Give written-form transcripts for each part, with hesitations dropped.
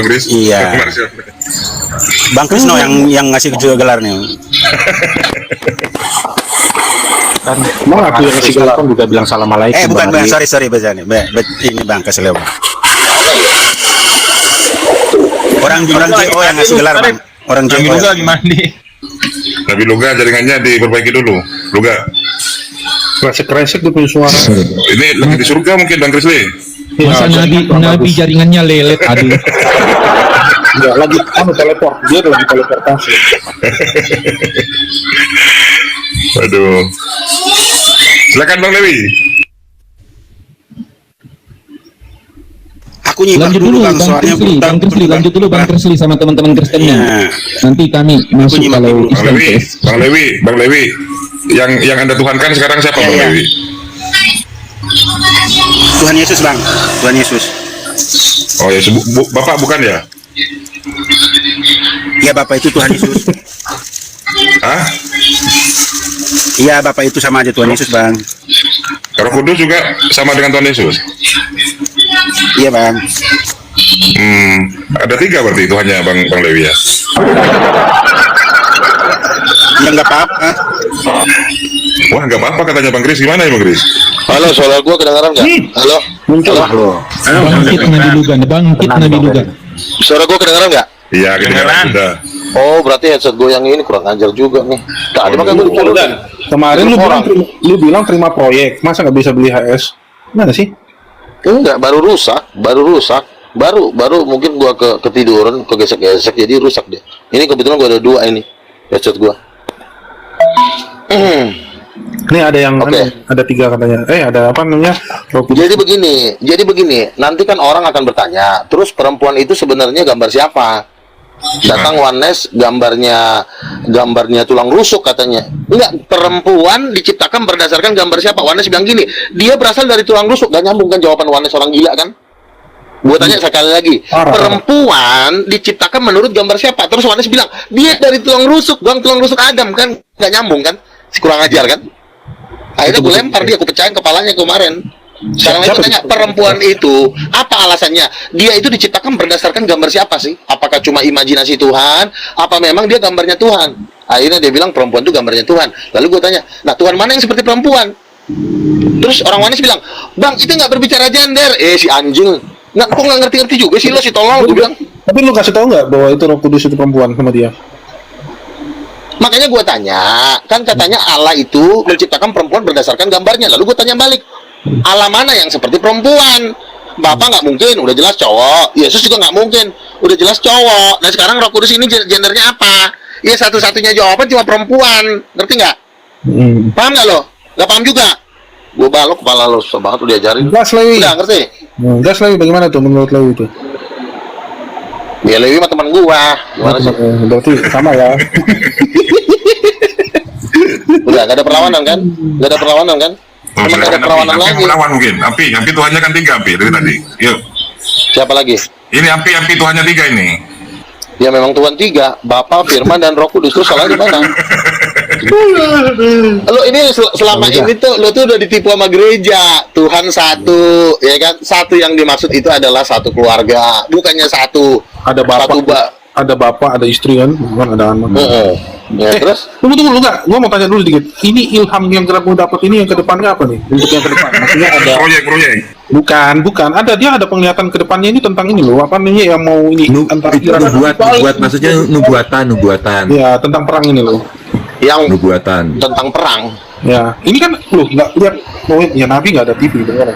Bang Kris. Iya. Bang Krisno yang ngasih gelarnya. Kan mau aku yang ngasih gelar kan juga bilang assalamualaikum. Bukan Bang, sorry Bang. Ini Bang kesel Bang. Orang JO yang ngasih gelar Bang. Orang JO. Luga gimana nih? Nabi Luga jaringannya diperbaiki dulu. Luga. Kresek dia punya suara. Ini lagi di surga mungkin Bang Kris nih. Masa Nabi jaringannya lelet, aduh. Enggak, lagi teleport. Dia lagi teleportasi. Waduh. Silakan Bang Lewi. Aku nyimak Lanjut dulu dulu Bang, soalnya Bang Krisli, lanjut dulu Bang Krisli sama teman-teman Kristennya. Nanti kami masuk nyimak kalau dulu. Bang Lewi. Yang Anda tuhankan sekarang siapa Bang Lewi? Tuhan Yesus Bang, Tuhan Yesus. Oh ya, Bapak bukan ya? Iya Bapak itu Tuhan Yesus. Hah? Iya Bapak itu sama aja Tuhan Yesus Bang. Roh Kudus juga sama dengan Tuhan Yesus? Iya Bang. Ada 3 berarti Tuhannya Bang Lewi ya? Ya nggak apa-apa. Wah nggak apa-apa katanya Bang Kris. Gimana ya Bang Kris? Halo, suara gua kedengaran nggak? Halo, Muncul lah lo. Bangkit Nabi Luga, bangkit Nabi Luga. suara gua kedengaran nggak? Iya kedengaran sudah. Oh, berarti headset gua yang ini kurang ajar juga nih. Tadi makanya gua disuruh. Kemarin lu bilang terima proyek, masa nggak bisa beli HS? Mana sih? Enggak, baru rusak. Baru mungkin gua ketiduran, kegesek-gesek jadi rusak dia. Ini kebetulan gua ada 2 ini headset gua. Ini ada yang ada 3 katanya. Ada apa namanya? Jadi begini, nanti kan orang akan bertanya, terus perempuan itu sebenarnya gambar siapa? Datang Oneness, gambarnya tulang rusuk katanya. Enggak, perempuan diciptakan berdasarkan gambar siapa? Oneness bilang gini, dia berasal dari tulang rusuk. Gak nyambung kan jawaban Oneness, orang gila kan? Gue tanya sekali lagi, perempuan diciptakan menurut gambar siapa? Terus Oneness bilang, dia dari tulang rusuk, bang, tulang rusuk Adam kan? Gak nyambung kan? Si kurang ajar kan? Akhirnya gue lempar dia, gue pecahin kepalanya kemarin. Sekarang lagi tanya, perempuan itu apa alasannya? Dia itu diciptakan berdasarkan gambar siapa sih? Apakah cuma imajinasi Tuhan? Apa memang dia gambarnya Tuhan? Akhirnya dia bilang perempuan itu gambarnya Tuhan. Lalu gue tanya, nah Tuhan mana yang seperti perempuan? Terus orang Oneness bilang, bang itu nggak berbicara gender. Si anjing, kok nggak ngerti-ngerti juga sih lo, si tolol. Gue bilang. Tapi lu kasih tahu nggak bahwa itu Roh Kudus itu perempuan sama dia? Makanya gue tanya, kan katanya Allah itu menciptakan perempuan berdasarkan gambarnya. Lalu gue tanya balik, Allah mana yang seperti perempuan? Bapak nggak mungkin, udah jelas cowok. Yesus juga nggak mungkin, udah jelas cowok. Nah sekarang Roh Kudus ini gendernya apa? Ya satu-satunya jawaban cuma perempuan, ngerti nggak? Paham nggak lo? Nggak paham juga? Gue balok kepala lo, susah banget tuh diajarin. Gas Lewi. Nggak ngerti? Gas Lewi, bagaimana tuh menurut Lewi itu? Ya Lewi mah teman gua. Gimana sih? Berarti sama ya. Udah nggak ada perlawanan kan? Nggak ada perlawanan kan? Cuma nggak ada perlawanan lagi. Melawan mungkin. Ampi Tuhannya kan 3 Ampi dari tadi. Yuk. Siapa lagi? Ini Ampi Tuhannya 3 ini. Ya memang Tuhan 3, Bapa, Firman, dan Roh Kudus. Terus salah di mana? Lo ini selama ini tuh lo tuh udah ditipu sama gereja. Tuhan satu, ya kan? Satu yang dimaksud itu adalah satu keluarga, bukannya satu. Ada bapak, ada istri kan, bukan ada anak. Ya, terus? Tunggu nggak? Gua mau tanya dulu sedikit. Ini ilham yang gue dapat ini yang ke depannya apa nih? Untuk yang ke depan, maksudnya ada proyek. Bukan. Dia ada penglihatan ke depannya ini tentang ini loh. Apa namanya yang mau ini antara nubuat maksudnya nubuatan. Ya, tentang perang ini loh. Yang nubuatan tentang perang. Ya, ini kan loh nggak lihat. Oh, ya Nabi nggak ada TV beneran.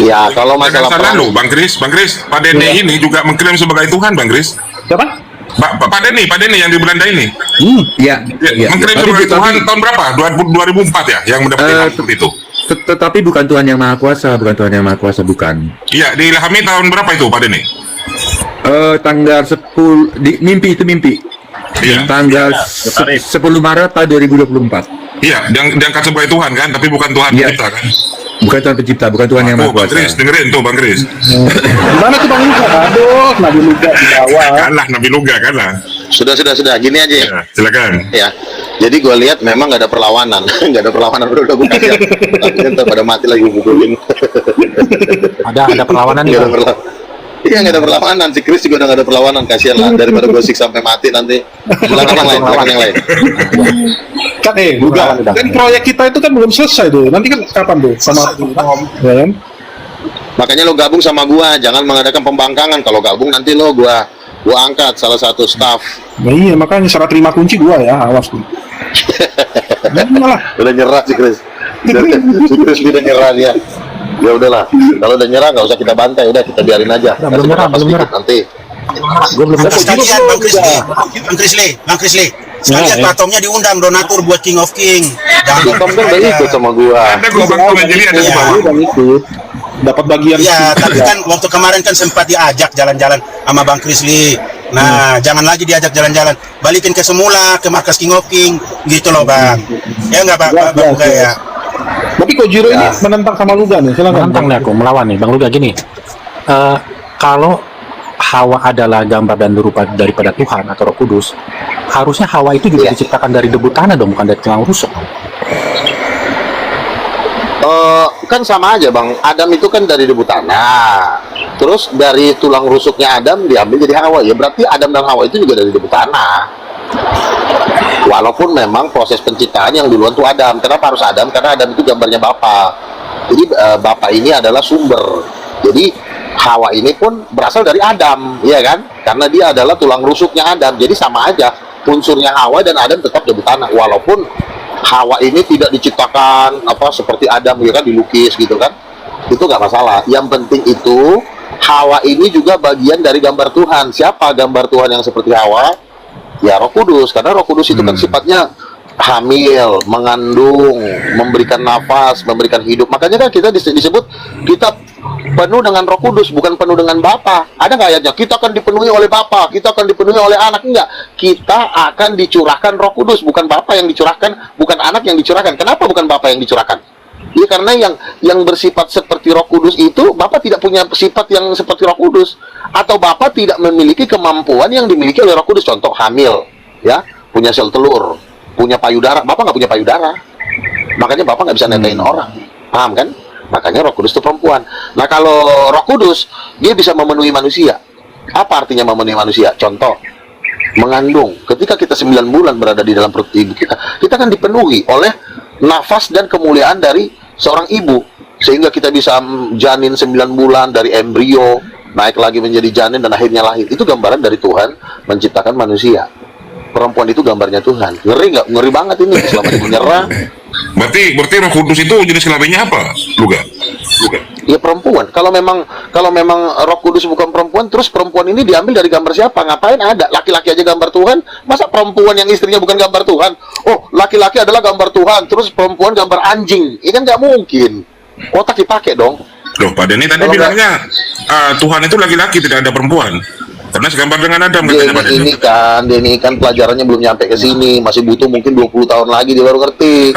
Ya, kalau masalah perang loh, Bang Kris, Pak Dene ini juga mengklaim sebagai Tuhan, Bang Kris. Siapa? Pak Dene yang di Belanda ini. Iya. Mengklaim sebagai Tuhan tahun berapa? 2004 ya, yang mendapatkan seperti itu. Tetapi bukan Tuhan yang Maha Kuasa, bukan. Iya, diilhami tahun berapa itu, Pak Dene? Tanggal 10 mimpi. Iya. Tanggal 10 Maret tahun 2024. Iya, diangkat sebagai Tuhan kan, tapi bukan Tuhan pencipta kan? Bukan Tuhan pencipta, bukan Tuhan yang Maha Kuasa. Bang Kris, dengerin tuh Bang Kris. Gimana tuh Bang Luga? Aduh, Nabi Luga di bawah. Nabi Luga kalah. Sudah. Gini aja ya. Silakan. Ya. Jadi gue lihat memang nggak ada perlawanan, udah gue kasih. Tapi ntar pada mati lagi pukulin. Ada perlawanan nih. Iya, nggak ada perlawanan. Si Chris juga udah nggak ada perlawanan. Kasihan lah, daripada gosik sampai mati nanti. Silakan yang lain, silakan yang lain. Kan kan proyek kita itu kan belum selesai tuh. Nanti kan kapan tuh sama ya kan? Makanya lo gabung sama gua, jangan mengadakan pembangkangan. Kalau gabung nanti lo gua angkat salah satu staff. Nah, iya makanya serah terima kunci gua ya, awas tuh. Malah Udah nyerah si Chris. Si Chris udah nyerah dia. Ya udahlah, kalau udah nyerah nggak usah kita bantai, udah kita biarin aja. belum nyerah, belum nyerah. Nanti. gua belum Sekalian Bang Krisli, sekalian Ya, Pak Tomnya diundang donatur buat King of King. Si Tom kan udah ikut sama gua. Ada gua Bang Tom jadi ada Iya. gua. dan ikut dapat bagian. Iya, tapi kan waktu kemarin kan sempat diajak jalan-jalan sama Bang Krisli. Nah, jangan lagi diajak jalan-jalan. Balikin ke semula, ke markas King of King, gitu loh Bang. Ya nggak Bang Luga ya? Tapi Kojiro ini menentang sama Luga nih, silakan. Menantang nih aku melawan nih Bang Luga gini. Kalau Hawa adalah gambar dan rupa daripada Tuhan atau Roh Kudus, harusnya Hawa itu juga diciptakan dari debu tanah dong, bukan dari tulang rusuk. Kan sama aja Bang, Adam itu kan dari debu tanah. Terus dari tulang rusuknya Adam diambil jadi Hawa. Ya berarti Adam dan Hawa itu juga dari debu tanah. Walaupun memang proses penciptaan yang duluan tuh Adam. Kenapa harus Adam? Karena Adam itu gambarnya Bapa. Jadi Bapa ini adalah sumber. Jadi Hawa ini pun berasal dari Adam, ya kan? Karena dia adalah tulang rusuknya Adam. Jadi sama aja, unsurnya Hawa dan Adam tetap debu tanah. Walaupun Hawa ini tidak diciptakan seperti Adam, ya kan, dilukis gitu kan? Itu nggak masalah. Yang penting itu Hawa ini juga bagian dari gambar Tuhan. Siapa gambar Tuhan yang seperti Hawa? Ya Roh Kudus. Karena Roh Kudus itu kan sifatnya hamil, mengandung, memberikan nafas, memberikan hidup. Makanya kan kita disebut kita penuh dengan Roh Kudus, bukan penuh dengan Bapa. Ada nggak ayatnya? Kita akan dipenuhi oleh Bapa, kita akan dipenuhi oleh anak. Enggak, kita akan dicurahkan Roh Kudus, bukan Bapa yang dicurahkan, bukan anak yang dicurahkan. Kenapa bukan Bapa yang dicurahkan? Ya karena yang bersifat seperti Roh Kudus itu Bapa tidak punya sifat yang seperti Roh Kudus, atau Bapa tidak memiliki kemampuan yang dimiliki oleh Roh Kudus. Contoh hamil, ya, punya sel telur, punya payudara. Bapa nggak punya payudara, makanya Bapa nggak bisa netain orang, paham kan? Makanya Roh Kudus itu perempuan. Nah kalau Roh Kudus dia bisa memenuhi manusia. Apa artinya memenuhi manusia? Contoh, mengandung. Ketika kita 9 bulan berada di dalam perut ibu kita kan dipenuhi oleh nafas dan kemuliaan dari seorang ibu, sehingga kita bisa janin 9 bulan dari embrio, naik lagi menjadi janin dan akhirnya lahir. Itu gambaran dari Tuhan menciptakan manusia. Perempuan itu gambarnya Tuhan. Ngeri nggak? Ngeri banget ini. Selama dia menyerah. Berarti Roh Kudus itu jenis kelaminnya apa? Luga. Ya perempuan. Kalau memang Roh Kudus bukan perempuan, terus perempuan ini diambil dari gambar siapa? Ngapain ada? Laki-laki aja gambar Tuhan, masa perempuan yang istrinya bukan gambar Tuhan? Oh, laki-laki adalah gambar Tuhan, terus perempuan gambar anjing. Ini kan nggak mungkin. Otak dipakai dong. Loh, Pak Denny tadi Kalau bilangnya Tuhan itu laki-laki, tidak ada perempuan. Karena segambar dengan Adam katanya Pak Denny. Denny kan pelajarannya belum nyampe ke sini, masih butuh mungkin 20 tahun lagi dia baru ngerti.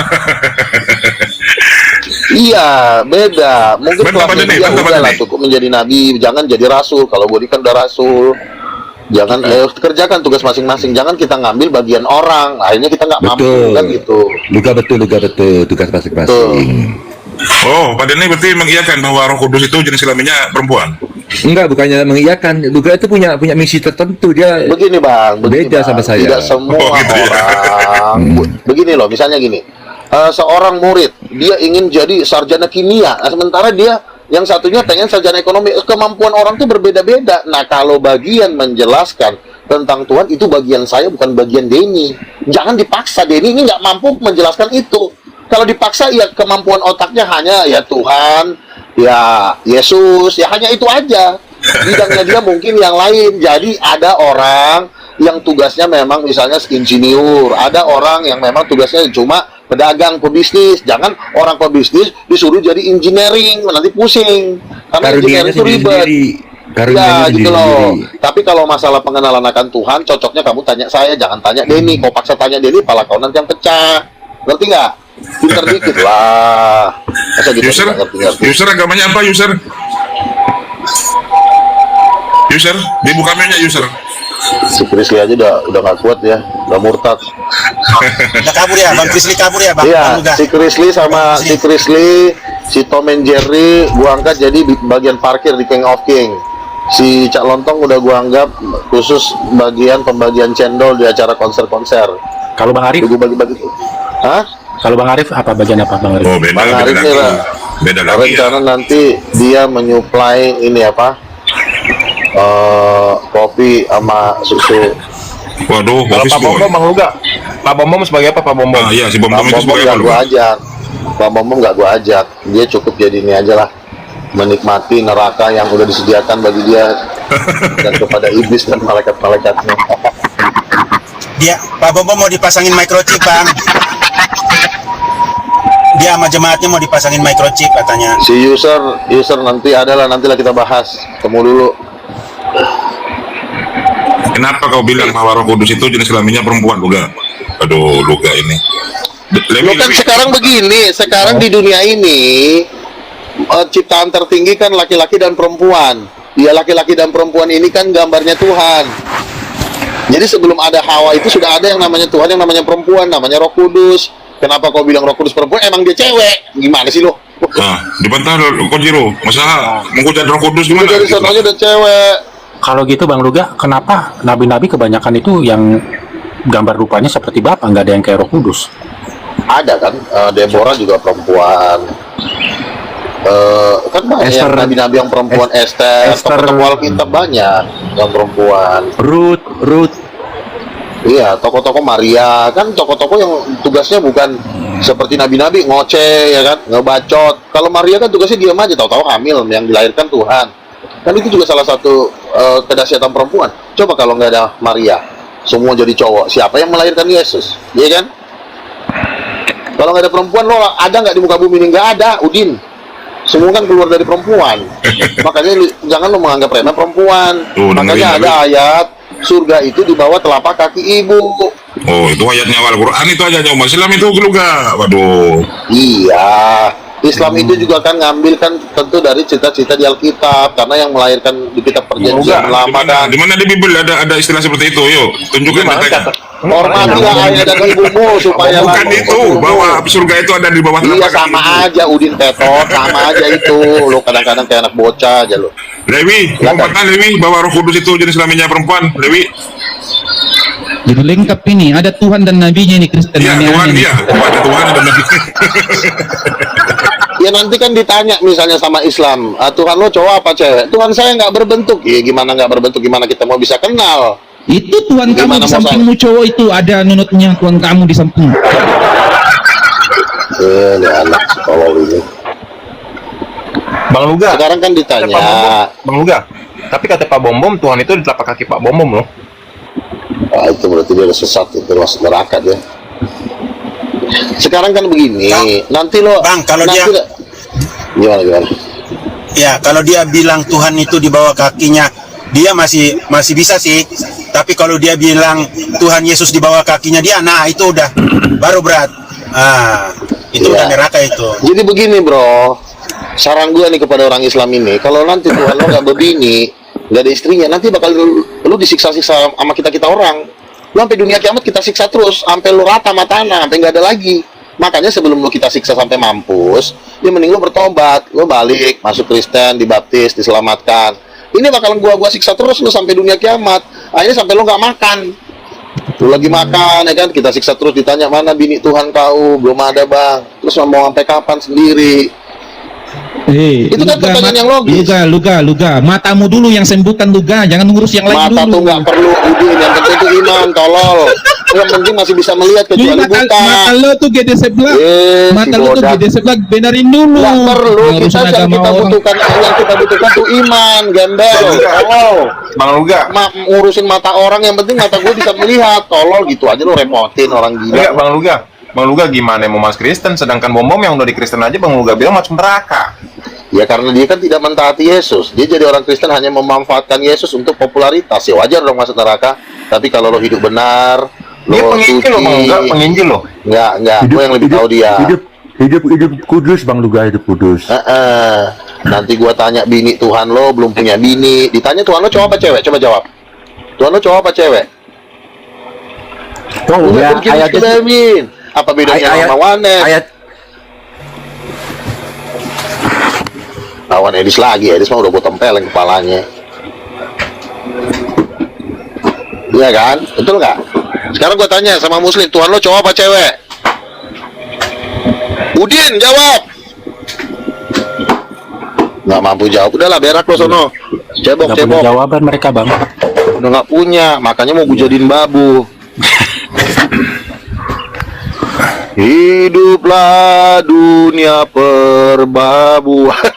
Iya, beda. Mungkin Bantah, Pak Denny, dia bantah, Pak udah lah Denny. cukup menjadi nabi, jangan jadi rasul. Kalau gue kan udah rasul. Jangan kerjakan tugas masing-masing. Jangan kita ngambil bagian orang, akhirnya kita nggak mampu kan gitu. Luga betul tugas masing-masing. Oh, Pak Denny berarti mengiyakan bahwa Roh Kudus itu jenis kelaminnya perempuan. Enggak, bukannya mengiyakan. Luga itu punya misi tertentu, dia Begini Bang, Beda sama saya. Tidak semua Oh, gitu ya. orang. Begini loh, misalnya gini. Seorang murid, dia ingin jadi sarjana kimia, sementara dia yang satunya pengen sarjana ekonomi. Kemampuan orang itu berbeda-beda. Nah, kalau bagian menjelaskan tentang Tuhan, itu bagian saya, bukan bagian Denny. Jangan dipaksa, Denny ini nggak mampu menjelaskan itu. Kalau dipaksa, ya kemampuan otaknya hanya ya Tuhan, ya Yesus, ya hanya itu aja. Bidangnya dia mungkin yang lain. Jadi ada orang yang tugasnya memang misalnya insinyur, ada orang yang memang tugasnya cuma pedagang, pebisnis. Jangan orang pebisnis disuruh jadi engineering, nanti pusing. Karena engineering itu ribet. Ya gitu loh. Tapi kalau masalah pengenalan akan Tuhan, cocoknya kamu tanya saya, jangan tanya Denny. Kau paksa tanya Denny, pala kau nanti yang pecah. Ngerti nggak? Pinter dikit lah. Masa gitu User, nggak ngerti-ngerti. user agamanya apa user? User, dibuka mainnya user. Si Krisli aja udah nggak kuat ya, udah murtad. Udah kabur ya, Bang Krisli kabur ya, Bang. Iya, Bang Luga. si Krisli sama si Krisli, si Tom and Jerry, gua angkat jadi di bagian parkir di King of King. Si Cak Lontong udah gua anggap khusus pembagian cendol di acara konser-konser. Kalau Bang Arif, Gua bagi-bagi tuh. Hah? kalau Bang Arif apa bagian apa Bang Arif? Oh, beda, Bang beda Arif lagi. nih, Beda lagi ya. rencana nanti dia menyuplai ini apa? Kopi sama susu. Waduh, Kalau office Pak boy. Bom Bom, Bang Luga. Pak Bom Bom sebagai apa Pak Bom Bom? Ah iya, si Bom Pak Bom itu Bom sebagai apa nggak lu? gua ajak. Pak Bom nggak gua ajak. Dia cukup jadi ini aja lah. Menikmati neraka yang udah disediakan bagi dia dan kepada iblis dan malaikat-malaikatnya. Dia Pak Bobo mau dipasangin microchip, Bang. Dia sama jemaatnya mau dipasangin microchip katanya. Si user nantilah kita bahas. Temu dulu. Kenapa kau bilang bahwa Roh Kudus itu jenis kelaminnya perempuan, Luga? Aduh, Luga ini. Lo kan sekarang begini, sekarang di dunia ini ciptaan tertinggi kan laki-laki dan perempuan. Ya laki-laki dan perempuan ini kan gambarnya Tuhan. Jadi sebelum ada Hawa itu sudah ada yang namanya Tuhan, yang namanya perempuan, namanya Roh Kudus. Kenapa kau bilang Roh Kudus perempuan? Emang dia cewek? Gimana sih lo? Ah, dibantah Kok Jiro. Masa menghujat Roh Kudus gimana? Jadi sononya udah cewek. Kalau gitu Bang Luga, kenapa nabi-nabi kebanyakan itu yang gambar rupanya seperti Bapak, nggak ada yang kayak Roh Kudus? Ada kan, Deborah juga perempuan. Kan banyak Esther. nabi-nabi yang perempuan. Esther, Esther. tokoh-tokoh Alkitab banyak yang perempuan. Ruth. Iya, tokoh-tokoh Maria kan tokoh-tokoh yang tugasnya bukan seperti nabi-nabi ngoceh ya kan, ngebacot. Kalau Maria kan tugasnya diam aja, tahu-tahu hamil yang dilahirkan Tuhan. Kan itu juga salah satu kedahsyatan perempuan. Coba kalau nggak ada Maria, semua jadi cowok, siapa yang melahirkan Yesus? Iya kan? Kalau nggak ada perempuan, lo ada nggak di muka bumi ini? Nggak ada, Udin. Semua kan keluar dari perempuan. Makanya jangan lo menganggap remeh perempuan. Makanya ada ayat surga itu di bawah telapak kaki ibu. Oh, itu ayatnya Al-Quran, itu ayatnya umat Islam itu, Luga. Waduh. Iya, Islam itu juga kan ngambil kan tentu dari cita-cita di Alkitab, karena yang melahirkan di kitab perjanjian lama dan Di mana di Bible ada istilah seperti itu? Yuk, tunjukkan katanya. hormatilah ayah dan ibumu supaya Bukan itu, bahwa surga itu ada di bawah Iya telapak kaki sama ibu. aja Udin Tetot, sama aja itu. Lo kadang-kadang kayak anak bocah aja lo. Lewi, kau kata Lewi bahwa Roh Kudus itu jenis kelaminnya perempuan, Lewi. Jadi lengkap ini, ada Tuhan dan nabinya ini Kristen. Iya, Aneh-aneh Tuhan nih. dia. Ada Tuhan ada Nabi. Ya nanti kan ditanya misalnya sama Islam, Tuhan lo cowok apa cewek? Tuhan saya nggak berbentuk. Ya gimana nggak berbentuk? Gimana kita mau bisa kenal? Itu Tuhan kamu Gimana di mau sampingmu cowok itu ada nunutnya Tuhan kamu di samping. Ini anak sekolah ini. Bang Luga. Sekarang kan Kata ditanya. Pak Bom Bom, Bang Luga. Tapi kata Pak Bom Bom, Tuhan itu di telapak kaki Pak Bom Bom loh. Itu berarti dia udah sesat, itu masuk neraka dia. Sekarang kan begini, nanti lo Bang, kalau nanti dia- gimana? Ya, kalau dia bilang Tuhan itu di bawah kakinya, dia masih bisa sih. Tapi kalau dia bilang Tuhan Yesus di bawah kakinya dia, nah itu udah baru berat. Itu Iya. udah neraka itu. Jadi begini bro, saran gue nih kepada orang Islam ini, kalau nanti Tuhan lo nggak berbini, nggak ada istrinya, nanti bakal lu disiksa-siksa sama kita orang. Lu sampai dunia kiamat kita siksa terus, sampai lu rata sama tanah, sampai nggak ada lagi. Makanya sebelum lu kita siksa sampai mampus, ya mending lu bertobat, lu balik, masuk Kristen, dibaptis, diselamatkan. Ini bakalan gua siksa terus lu sampai dunia kiamat. Akhirnya sampai lu nggak makan. Lu lagi makan ya kan, kita siksa terus, ditanya mana bini Tuhan kau, belum ada bang. Terus mau sampai kapan sendiri? Iya. Itu kan pertanyaan yang logis. Luga. Matamu dulu yang sembuhkan Luga, jangan ngurus yang lain Mata dulu. tuh nggak perlu Udin, yang penting itu iman, tolol. Yang penting masih bisa melihat Lu kecuali mata buta. lo tuh gede sebelah. Mata Si lo tuh bodak. gede sebelah, benerin dulu. Nggak perlu, Ngurusin yang agama kita orang. butuhkan, yang kita butuhkan tuh iman, gembel, tolol. Bang Luga. Ngurusin mata orang, yang penting mata gue bisa melihat, tolol gitu aja lo repotin orang Enggak, gila. Bang Luga. Bang Luga gimana mau mas Kristen, sedangkan Bom Bom yang udah di Kristen aja Bang Luga bilang masuk neraka. Ya karena dia kan tidak mentaati Yesus. Dia jadi orang Kristen hanya memanfaatkan Yesus untuk popularitas. Ya wajar dong masuk neraka. Tapi kalau lo hidup benar, Dia lo penginjil loh, Bang Luga, penginjil loh. Enggak, gue yang lebih tahu dia. Hidup kudus, Bang Luga, hidup kudus. Nanti gua tanya bini Tuhan lo belum punya bini. Ditanya Tuhan lo cowok apa cewek? Coba jawab. Tuhan lo cowok apa cewek? Oh Udah ya, mungkin ayatnya Kevin. Apa bedanya sama Wanes? ayat Lawan Edis lagi, Edis mah udah gue tempelin kepalanya. Iya kan? Betul nggak? Sekarang gue tanya sama Muslim, Tuhan lo cowok apa cewek? Udin jawab. Nggak mampu jawab, udahlah berak lo sono. Nggak punya jawaban mereka, Bang. Udah nggak punya, makanya mau gue jadiin babu. Hiduplah dunia perbabuan.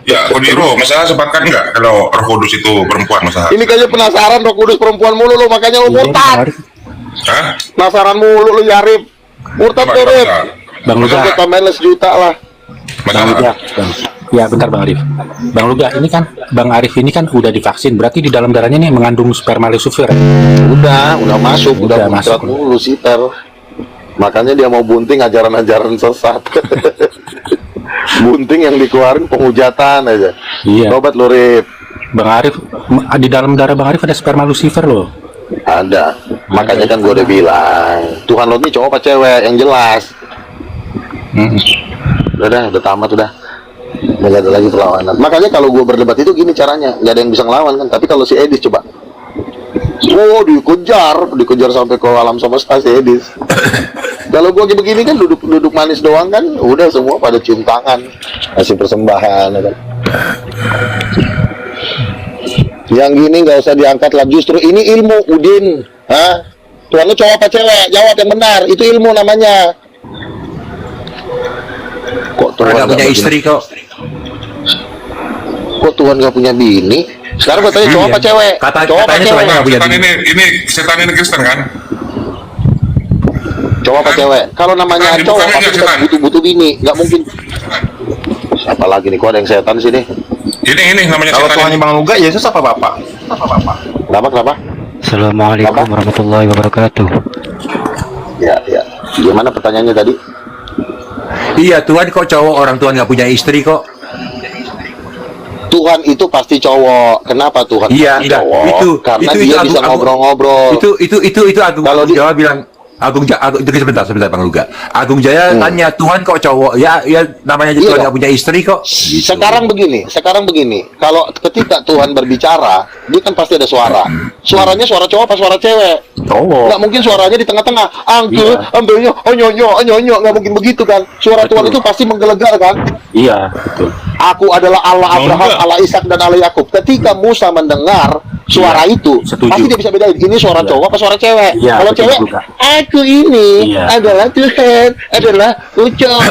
Ya, Kodiro, masalah sepakat nggak kalau Roh Kudus itu perempuan masalah? Ini kayaknya penasaran Roh Kudus perempuan mulu lo, makanya lo murtad. Hah? Penasaran mulu lo Yarib. Murtad Apa- tuh Rib. apa- Bang Luga. Gue tambahin lah sejuta lah. Bang Masalah. Luga, ya bentar Bang Arif. Bang Luga, ini kan Bang Arif ini kan udah divaksin, berarti di dalam darahnya nih mengandung sperma Lucifer. Udah masuk, Udah udah masuk. masuk mulu sih Ter. Makanya dia mau bunting ajaran-ajaran sesat. Bunting yang dikeluarin penghujatan aja. Iya. Tobat lo Rib. Bang Arif, di dalam darah Bang Arif ada sperma Lucifer loh. Ada. Makanya kan gue udah bilang, Tuhan lo nih cowok apa cewek yang jelas. Udah tamat udah. Nggak ada lagi perlawanan. Makanya kalau gue berdebat itu gini caranya, nggak ada yang bisa ngelawan kan. Tapi kalau si Edis coba, dikejar sampai ke alam semesta si Edis. Kalau gue kayak begini kan duduk manis doang kan, udah semua pada cium tangan, kasih persembahan, ya kan. Yang gini nggak usah diangkat lah, justru ini ilmu, Udin. Hah? Tuhan lu cowok apa cewek? Jawab yang benar, itu ilmu namanya. Kok Tuhan Nggak punya nggak istri kok. Kok Tuhan nggak punya bini? Sekarang gue tanya cowok apa cewek? Cowok apa Katanya cewek? Tuhannya nggak punya Setan bini. setan ini Kristen kan? Cowok apa cewek? Kalau namanya Bukan, cowok bukan, pasti setan. butuh bini, nggak mungkin. Siapa lagi nih? Kok ada yang setan sini? Ini namanya Kalau setan Tuhannya ini. Bang Luga, Yesus apa Bapak? Kenapa? Assalamualaikum Apa? warahmatullahi wabarakatuh. Ya. Gimana pertanyaannya tadi? Iya, Tuhan kok cowok, orang Tuhan nggak punya istri kok. Tuhan itu pasti cowok. Kenapa Tuhan Iya, pasti enggak. cowok? Karena dia bisa ngobrol-ngobrol. Itu Agung Kalau di- Jawa bilang sebentar Bang Luga. Agung Jaya tanya, Tuhan kok cowok? Ya namanya aja Iya Tuhan dong. nggak punya istri kok. Gitu. Sekarang begini. Kalau ketika Tuhan berbicara, dia kan pasti ada suara. Suaranya suara cowok apa suara cewek? Cowok. Nggak mungkin suaranya di tengah-tengah. Angke, ambilnya, nyonyo, nggak mungkin begitu kan? Suara Tuhan itu pasti menggelegar kan? Iya, betul. Aku adalah Allah Abraham, Allah Ishak dan Allah Yakub. Ketika Musa mendengar suara itu, setuju. pasti dia bisa bedain ini suara cowok apa suara cewek. Iya, Kalau betul cewek, juga. aku ini Iya. adalah Tuhan, adalah Ucok.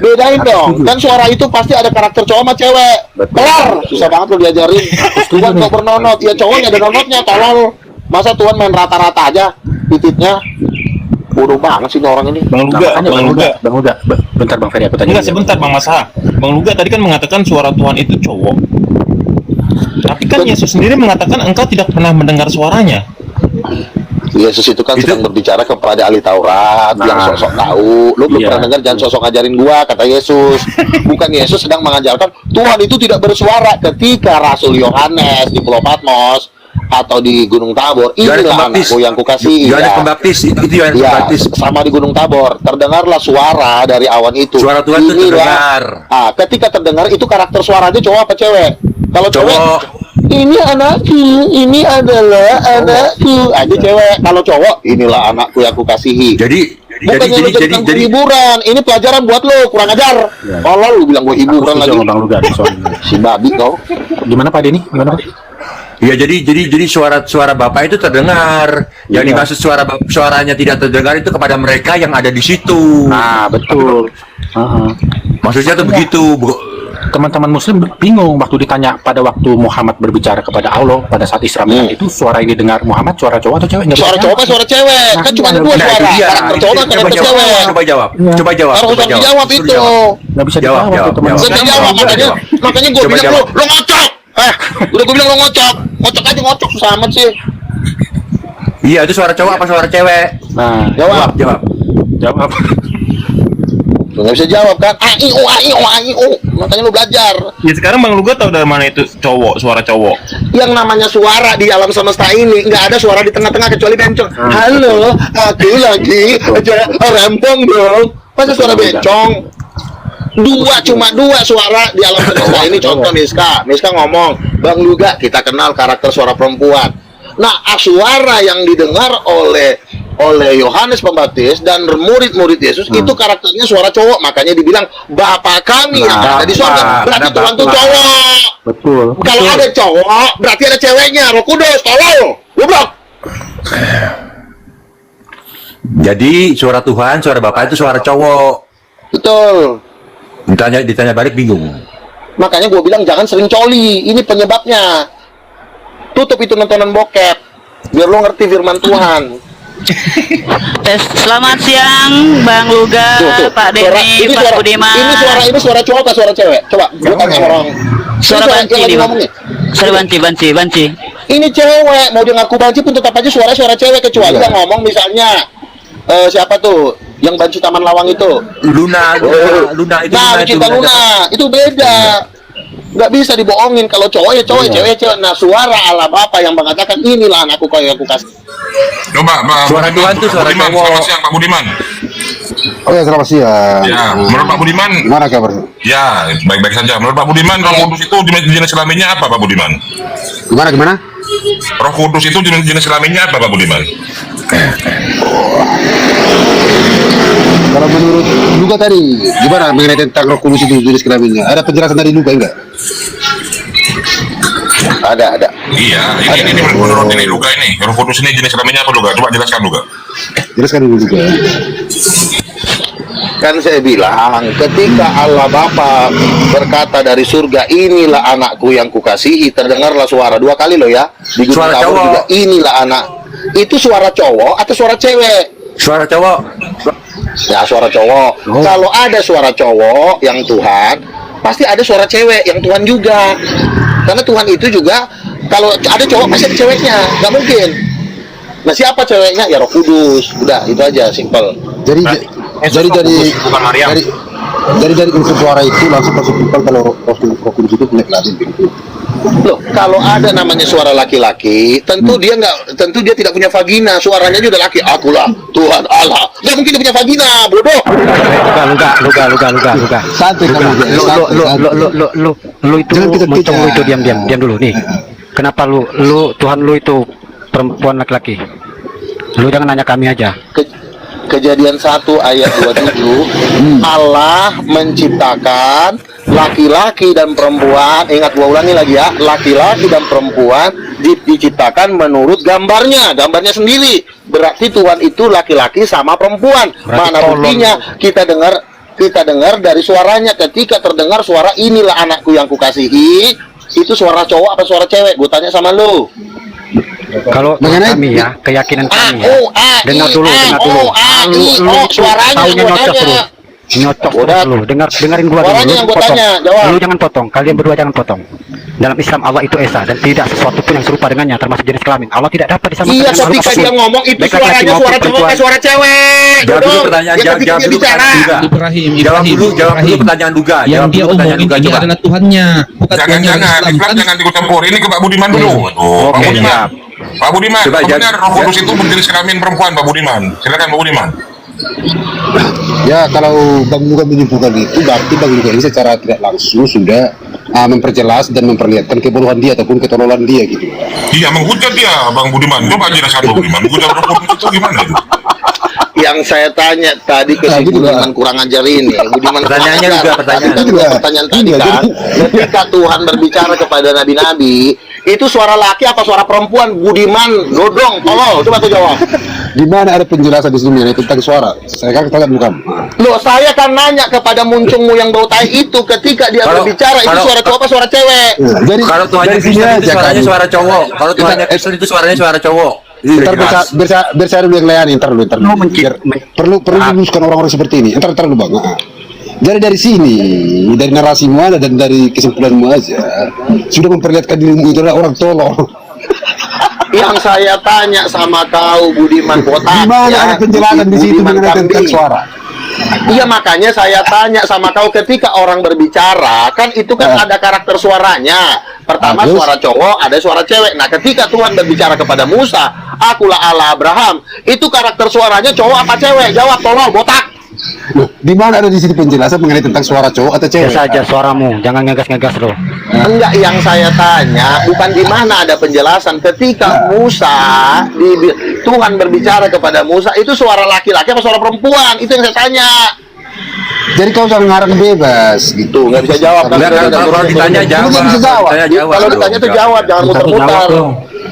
Bedain dong. Kan suara itu pasti ada karakter cowok sama cewek. Betul. Kelar. Susah banget lo diajarin. Tuhan kok bernonot. Ya cowoknya ada nonotnya, tolol. Masa Tuhan main rata-rata aja titiknya? Bodoh banget sih ini orang ini. Bang Luga, Makanya Bang Luga, bentar Bang Ferry aku tanya. Enggak, sebentar Bang Masa. Bang Luga tadi kan mengatakan suara Tuhan itu cowok. Tapi kan Yesus sendiri mengatakan engkau tidak pernah mendengar suaranya. Yesus itu kan sedang berbicara kepada ahli Taurat yang sosok tahu. Lu belum Iya. pernah dengar, jangan sosok ngajarin gua, kata Yesus. Bukan Yesus sedang mengajarkan Tuhan itu tidak bersuara ketika Rasul Yohanes di Pulau Patmos atau di Gunung Tabor. Inilah anakku yang kukasihi. Yohanes Ya. Pembaptis, itu Yohanes Ya, Pembaptis. sama di Gunung Tabor. Terdengarlah suara dari awan itu. Suara Tuhan itu terdengar. Ketika terdengar itu karakter suaranya cowok apa cewek? Kalau cewek, Cowok. ini anakku, ini adalah anakku. Aja cewek. Kalau cowok, inilah anakku yang aku kasihi. Bukannya lu jadikan hiburan. Ini pelajaran buat lo, kurang ajar. Kalau lu bilang gue hiburan lagi. Bang Luga soal ini. Si babi kau. Gimana Pak Denny? Gimana Pak? Ya jadi suara Bapak itu terdengar. Yang Iya. dimaksud suaranya tidak terdengar itu kepada mereka yang ada di situ. Nah, betul. Maksudnya tuh begitu. Teman-teman Muslim bingung waktu ditanya pada waktu Muhammad berbicara kepada Allah pada saat Isra Mi'raj itu suara yang didengar Muhammad suara cowok atau cewek? Nggak Suara bisa cowok apa jawab. suara cewek? Kan cuma ada dua Nah, suara. itu dia. Karakter cowok dan karakter Coba cewek. jawab. Coba jawab. Harus dijawab itu. Nggak bisa Jawab, dijawab jawab, tuh, teman. jawab. Bisa dijawab, makanya gue Coba bilang jawab. lo ngocok. Udah gue bilang lo ngocok aja ngocok, susah amat sih. Iya, itu suara cowok apa suara cewek? Nah, Jawab. jawab. Lo nggak bisa jawab kan? AIO. Makanya lo belajar. Ya sekarang Bang Luga tahu dari mana itu cowok, suara cowok. Yang namanya suara di alam semesta ini nggak ada suara di tengah-tengah kecuali bencong. Halo, aku lagi aja rempong dong. Masa suara bencong? Cuma dua suara di alam semesta ini. Contoh Miska ngomong, Bang Luga, kita kenal karakter suara perempuan. Nah, suara yang didengar oleh Yohanes Pembaptis dan murid-murid Yesus itu karakternya suara cowok, makanya dibilang Bapa kami yang ada di surga. Berarti Tuhan itu cowok. Betul. Kalau ada cowok, berarti ada ceweknya. Roh Kudus, tolong. Goblok. Jadi suara Tuhan, suara Bapak itu suara cowok. Betul. Ditanya balik bingung. Makanya gue bilang jangan sering coli. Ini penyebabnya. Tutup itu nontonan bokep. Biar lo ngerti firman Tuhan. Selamat siang Bang Luga, Tuh. Pak Denny, Pak Budiman. Ini suara cowok atau suara cewek? Coba gue tanya sama orang. Suara banci nih, Bang. Suara banci. Ini cewek, mau dia ngaku banci pun tetap aja suara cewek, kecuali yang ngomong misalnya siapa tuh yang banci Taman Lawang itu? Luna itu. Nah, Cinta Luna itu beda. Nggak bisa dibohongin. Kalau cowok ya cowok, cewek. Nah, suara Allah Bapa yang mengatakan inilah anakku kau yang aku kasih. Coba, Suara Tuhan tuh suara Budiman, cowok. selamat siang Pak Budiman. Oh ya, selamat siang. Ya, menurut Pak Budiman, Gimana kabarnya? ya baik-baik saja. Menurut Pak Budiman, Roh Kudus itu jenis kelaminnya apa, Pak Budiman? Gimana? Roh Kudus itu jenis kelaminnya apa, Pak Budiman? Kalau menurut Luga tadi, gimana mengenai tentang Roh Kudus itu jenis kelaminnya? Ada penjelasan dari Luga enggak? Ada. Iya, ini menurut ini Luga ini. Roh Kudus ini jenis kelaminnya apa, Luga? Coba jelaskan, Luga. Jelaskan dulu Luga. Kan saya bilang, ketika Allah Bapa berkata dari surga, inilah anakku yang kukasihi, terdengarlah suara 2 kali loh ya. Di Gunung Suara Tabor cowok. juga, inilah anak. Itu suara cowok atau suara cewek? Suara cowok. Ya, suara cowok. Kalau ada suara cowok yang Tuhan, pasti ada suara cewek yang Tuhan juga. Karena Tuhan itu juga, kalau ada cowok pasti ada ceweknya, nggak mungkin. Nah, siapa ceweknya? Ya Roh Kudus. Udah, itu aja, simple. Jadi dari unsur suara itu langsung simpel kalau Roh Kudus itu punya kelamin. Loh, kalau ada namanya suara laki-laki, tentu dia tidak punya vagina, suaranya juga laki. Akulah Tuhan Allah. Nggak mungkin dia punya vagina, bodoh. Luga. Santai kamu. Lu itu moncong lu itu diam dulu nih. Kenapa lu Tuhan lu itu perempuan laki-laki? Lu jangan nanya kami aja. Kejadian 1 ayat 27, Allah menciptakan laki-laki dan perempuan. Ingat, gua ulangi lagi ya, laki-laki dan perempuan diciptakan menurut gambarnya sendiri. Berarti Tuhan itu laki-laki sama perempuan. Mana buktinya? Kita dengar dari suaranya. Ketika terdengar suara inilah anakku yang kukasihi, itu suara cowok apa suara cewek? Gue tanya sama lu. Kalau kami ya, keyakinan kami ya. Dengar dulu. Lu suaranya taunya nyocok terus lu. Dengerin gua dulu. Lu potong. Lu jangan potong. Kalian berdua jangan potong. Dalam Islam Allah itu esa dan tidak sesuatu pun yang serupa dengannya, termasuk jenis kelamin. Allah tidak dapat disamakan. Iya, ketika dia ngomong itu suaranya suara cowok kayak suara cewek. Jawab dulu pertanyaan, jawab dulu pertanyaan Duga. Jawab dulu pertanyaan Duga. Yang dia omongin ini adalah Tuhannya, bukan Jangan, jangan ikut campur. Ini ke Pak Budiman dulu. Pak Budiman. Pak Budiman, benar Roh Kudus itu berjenis kelamin perempuan, Pak Budiman. Silakan Pak Budiman. Ya, kalau Bang Luga menyimpulkan itu, berarti Bang Luga ini secara tidak langsung sudah memperjelas dan memperlihatkan kebodohan dia ataupun ketololan dia gitu. Iya, menghujat dia, Bang Budiman. Coba jelaskan Bang Budiman. Menghujat Roh Kudus itu gimana itu? Yang saya tanya tadi ke si Budiman kurang ajar ini. Budiman pertanyaannya juga pertanyaan tadi kan. Ketika Tuhan berbicara kepada nabi-nabi, itu suara laki apa suara perempuan? Budiman, dodong, tolol. Coba tuh jawab. Di mana ada penjelasan di sini tentang suara? Saya kan kita lihat bukan. Loh, saya kan nanya kepada muncungmu yang bau tai itu, ketika dia berbicara itu suara cowok apa suara cewek? Jadi kalau Tuhannya Kristen itu suaranya suara cowok. Kalau Tuhannya Kristen itu suaranya suara cowok. Ntar biar dulu yang lain, ntar dulu. Perlu diluluskan orang-orang seperti ini. Ntar dulu Bang. Jadi dari sini, dari narasimu aja dan dari kesimpulanmu aja, sudah memperlihatkan dirimu itu adalah orang tolol. Yang saya tanya sama kau Budiman botak. Gimana ada penjelasan di situ mengenai tentang suara? Iya, makanya saya tanya sama kau, ketika orang berbicara kan itu kan ada karakter suaranya. Pertama suara cowok, ada suara cewek. Nah, ketika Tuhan berbicara kepada Musa, akulah Allah Abraham, itu karakter suaranya cowok apa cewek? Jawab tolong botak. Di mana ada di situ penjelasan mengenai tentang suara cowok atau cewek? Biasa aja suaramu, jangan ngegas-ngegas loh. Enggak, yang saya tanya bukan di mana ada penjelasan. Ketika Musa Tuhan berbicara kepada Musa, itu suara laki-laki apa suara perempuan? Itu yang saya tanya. Jadi kau jangan ngarang bebas gitu. Nggak bisa jawab kan? Kalau ditanya jawab. Nggak bisa jawab. Kalau ditanya tuh jawab, jangan muter-muter.